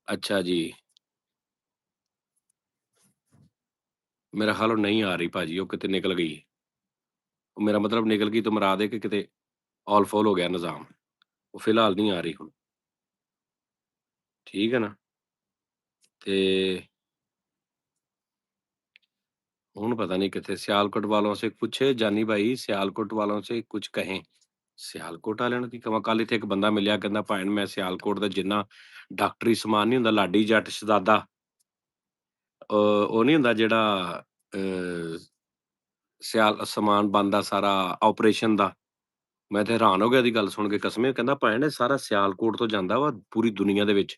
ਅੱਛਾ ਜੀ। ਮੇਰਾ ਹਾਲ ਉਹ ਨਹੀਂ ਆ ਰਹੀ ਭਾਜੀ, ਉਹ ਕਿਤੇ ਨਿਕਲ ਗਈ। ਉਹ ਮੇਰਾ ਮਤਲਬ ਨਿਕਲ ਗਈ, ਤੁਮ ਦੇ ਕਿ ਕਿਤੇ ਆਲ ਫੋਲ ਹੋ ਗਿਆ ਨਿਜ਼ਾਮ। ਉਹ ਫਿਲਹਾਲ ਨਹੀਂ ਆ ਰਹੀ ਹੁਣ। ठीक है ना। ਤੇ ਹੁਣ ਪਤਾ ਨਹੀਂ ਕਿੱਥੇ। ਸਿਆਲਕੋਟ ਵਾਲੋਂ ਸੇ ਪੁੱਛੇ ਜਾਨੀ ਭਾਈ, ਸਿਆਲਕੋਟ ਵਾਲੋਂ ਸੇ ਕੁਝ ਕहें। ਸਿਆਲਕੋਟ ਵਾਲਿਆਂ ਨੂੰ ਕੀ ਕਵਾਂ? ਕੱਲ ਇੱਥੇ ਇੱਕ ਬੰਦਾ ਮਿਲਿਆ, ਕਹਿੰਦਾ ਭੈਣ ਮੈਂ ਸਿਆਲਕੋਟ ਦਾ ਜਿੰਨਾ ਡਾਕਟਰੀ ਸਮਾਨ ਨਹੀਂ ਹੁੰਦਾ, ਲਾਡੀ ਜੱਟ ਸ਼ਹਜ਼ਾਦਾ, ਉਹ ਨਹੀਂ ਹੁੰਦਾ ਜਿਹੜਾ ਸਿਆਲ ਸਮਾਨ ਬਣਦਾ ਸਾਰਾ ਆਪਰੇਸ਼ਨ ਦਾ। ਮੈਂ ਤੇ ਹੈਰਾਨ ਹੋ ਗਿਆ ਇਹਦੀ ਗੱਲ ਸੁਣ ਕੇ ਕਸਮੇ। ਕਹਿੰਦਾ ਭੈਣ ਇਹ ਸਾਰਾ ਸਿਆਲਕੋਟ ਤੋਂ ਜਾਂਦਾ ਵਾ ਪੂਰੀ ਦੁਨੀਆ ਦੇ ਵਿੱਚ।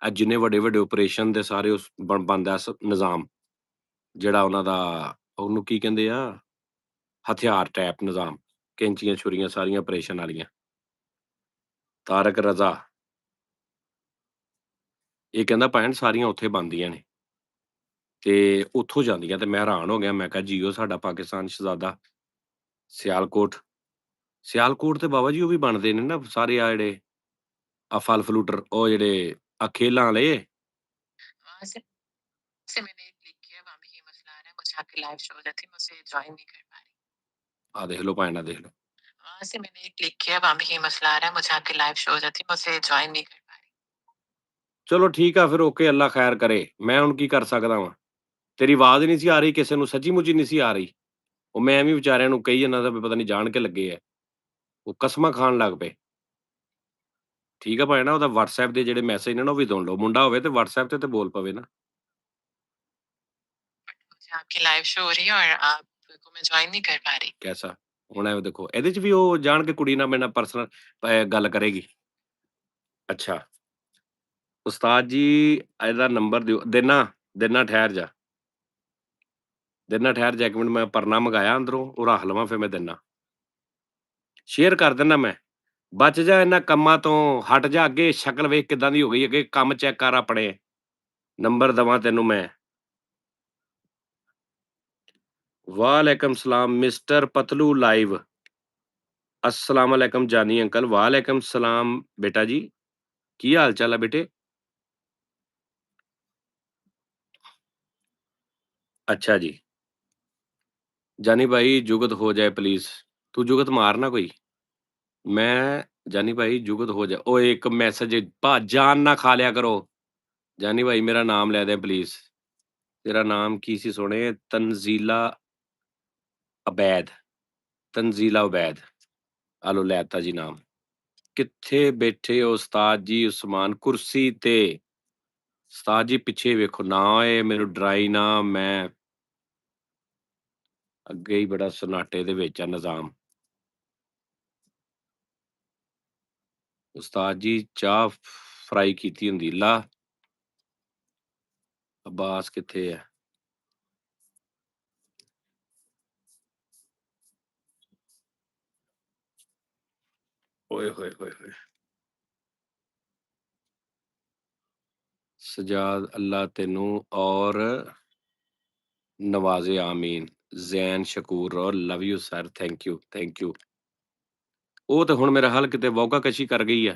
ਇਹ ਜਿੰਨੇ ਵੱਡੇ ਵੱਡੇ ਆਪਰੇਸ਼ਨ ਦੇ ਸਾਰੇ ਉਸ ਬਣਦਾ ਨਿਜ਼ਾਮ, ਜਿਹੜਾ ਉਹਨਾਂ ਦਾ ਉਹਨੂੰ ਕੀ ਕਹਿੰਦੇ ਆ, ਹਥਿਆਰ ਟੈਪ ਨਿਜ਼ਾਮ, ਕੈਂਚੀਆਂ ਛੁਰੀਆਂ ਸਾਰੀਆਂ ਆਪਰੇਸ਼ਨ ਵਾਲੀਆਂ। ਤਾਰਕ ਰਜ਼ਾ ਇਹ ਕਹਿੰਦਾ ਭੈਣ ਸਾਰੀਆਂ ਉੱਥੇ ਬਣਦੀਆਂ ਨੇ ਤੇ ਉੱਥੋਂ ਜਾਂਦੀਆਂ। ਤੇ ਮੈਂ ਹੈਰਾਨ ਹੋ ਗਿਆ, ਮੈਂ ਕਿਹਾ ਜੀਓ ਸਾਡਾ ਪਾਕਿਸਤਾਨ ਸ਼ਹਜ਼ਾਦਾ। ਸਿਆਲਕੋਟ ਤੇ ਬਾਬਾ ਜੀ ਉਹ ਵੀ ਬਣਦੇ ਨੇ ਨਾ ਸਾਰੇ ਆ ਜਿਹੜੇ ਆ ਫਲ ਫਲੂਟਰ, ਉਹ ਜਿਹੜੇ ਆ ਖੇਲਾਂ ਵਾਲੇ। ਆ ਦੇਖ ਲਓ ਭੈਣ, ਆ ਦੇਖ ਲਓ। ਚਲੋ ਠੀਕ ਆ ਫਿਰ, ਓਕੇ, ਅੱਲਾ ਖੈਰ ਕਰੇ। ਮੈਂ ਹੁਣ ਕੀ ਕਰ ਸਕਦਾ ਵਾਂ? ਤੇਰੀ ਆਵਾਜ਼ ਨਹੀਂ ਸੀ ਆ ਰਹੀ ਕਿਸੇ ਨੂੰ, ਸੱਚੀ ਮੁੱਚੀ ਨਹੀਂ ਸੀ ਆ ਰਹੀ। ਉਹ ਮੈਂ ਵੀ ਵਿਚਾਰਿਆਂ ਨੂੰ ਕਹੀ ਜਾਂਦਾ ਵੀ ਪਤਾ ਨਹੀਂ ਜਾਣ ਕੇ ਲੱਗੇ ਆ, ਉਹ ਕਸਮਾਂ ਖਾਣ ਲੱਗ ਪਏ। ਠੀਕ ਆ ਭੈਣਾ, ਉਹਦਾ WhatsApp ਦੇ ਜਿਹੜੇ ਮੈਸੇਜ ਨੇ ਨਾ ਉਹ ਵੀ ਸੁਣ ਲਓ। ਮੁੰਡਾ ਹੋਵੇ ਤੇ WhatsApp ਤੇ ਬੋਲ ਪਵੇ ਨਾ। ਕੈਸਾ? ਹੁਣ ਇਹ ਦੇਖੋ, ਇਹਦੇ ਚ ਵੀ ਉਹ ਜਾਣ ਕੇ ਕੁੜੀ ਨਾਲ ਮੇਰੇ ਨਾਲ ਪਰਸਨਲ ਗੱਲ ਕਰੇਗੀ। ਅੱਛਾ ਉਸਤਾਦ ਜੀ ਇਹਦਾ ਨੰਬਰ ਦਿਓ। ਦੇਣਾ ਠਹਿਰ ਜਾ, ਠਹਿਰ ਜਾ 1 ਮਿੰਟ, ਮੈਂ ਪਰਨਾ ਮੰਗਾਇਆ ਅੰਦਰੋਂ, ਉਹ ਰੱਖ ਲਵਾਂ ਫਿਰ ਮੈਂ ਦਿਨਾ। ਸ਼ੇਅਰ ਕਰ ਦਿੰਦਾ ਮੈਂ। ਬਚ ਜਾ ਇਹਨਾਂ ਕੰਮਾਂ ਤੋਂ, ਹਟ ਜਾ। ਅੱਗੇ ਸ਼ਕਲ ਵੇਖ ਕਿੱਦਾਂ ਦੀ ਹੋ ਗਈ, ਅੱਗੇ ਕੰਮ ਚੈੱਕ ਕਰ ਆਪਣੇ। ਨੰਬਰ ਦੇਵਾਂ ਤੈਨੂੰ ਮੈਂ। ਵਾਲੇਕਮ ਸਲਾਮ ਮਿਸਟਰ ਪਤਲੂ ਲਾਈਵ। अस्सलाम वालेकुम जानी अंकल। वालेकुम सलाम बेटा जी, की हाल चाल है बेटे? अच्छा जी। जानी भाई जुगत हो जाए प्लीज, तू जुगत मारना कोई। मैं जानी भाई जुगत हो जाए। ओ एक मैसेज जान ना खा लिया करो। जानी भाई मेरा नाम ले दे प्लीज। तेरा नाम की सी सोने? तंजीला अबैद। तंजीला उबैद। आलो लैता जी नाम। कित्थे बैठे हो उस्ताद जी उस्मान? कुर्सी ते। उस्ताद जी पिछे वेखो ना, ए मैनू डराई ना। मैं ਅੱਗੇ ਹੀ ਬੜਾ ਸਨਾਟੇ ਦੇ ਵਿੱਚ ਆ ਨਿਜ਼ਾਮ। ਉਸਤਾਦ ਜੀ ਚਾਹ ਫਰਾਈ ਕੀਤੀ ਹੁੰਦੀ। ਲਾ ਅਬਾਸ ਕਿੱਥੇ ਹੈ? ਓਏ ਹੋਏ ਹੋਏ ਹੋਏ। ਸਜਾਦ ਅੱਲਾ ਤੈਨੂੰ ਔਰ ਨਵਾਜ਼ੇ ਆਮੀਨ। ਜ਼ੈਨ ਸ਼ਕੂਰ ਔਰ love you sir, thank you thank you. ਉਹ ਤਾਂ ਹੁਣ ਮੇਰਾ ਹੱਲ ਕਿਤੇ ਵੌਕਾ ਕਸ਼ੀ ਕਰ ਗਈ ਆ।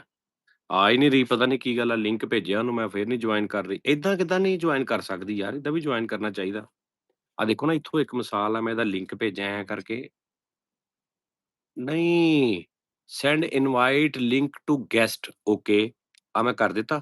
ਆ ਹੀ ਨਹੀਂ ਰਹੀ, ਪਤਾ ਨਹੀਂ ਕੀ ਗੱਲ ਆ, ਲਿੰਕ ਭੇਜਿਆ ਉਹਨੂੰ ਮੈਂ, ਫਿਰ ਨਹੀਂ ਜੁਆਇਨ ਕਰ ਰਹੀ। ਏਦਾਂ ਕਿੱਦਾਂ ਨਹੀਂ ਜੁਆਇਨ ਕਰ ਸਕਦੀ ਯਾਰ, ਏਦਾਂ ਵੀ ਜੁਆਇਨ ਕਰਨਾ ਚਾਹੀਦਾ। ਆ ਦੇਖੋ ਨਾ, ਇੱਥੋਂ ਇੱਕ ਮਿਸਾਲ ਆ, ਮੈਂ ਇਹਦਾ ਲਿੰਕ ਭੇਜਿਆ ਐਂ ਕਰਕੇ। ਨਹੀਂ, send invite link to guest, okay, ਆ ਮੈਂ ਕਰ ਦਿੱਤਾ।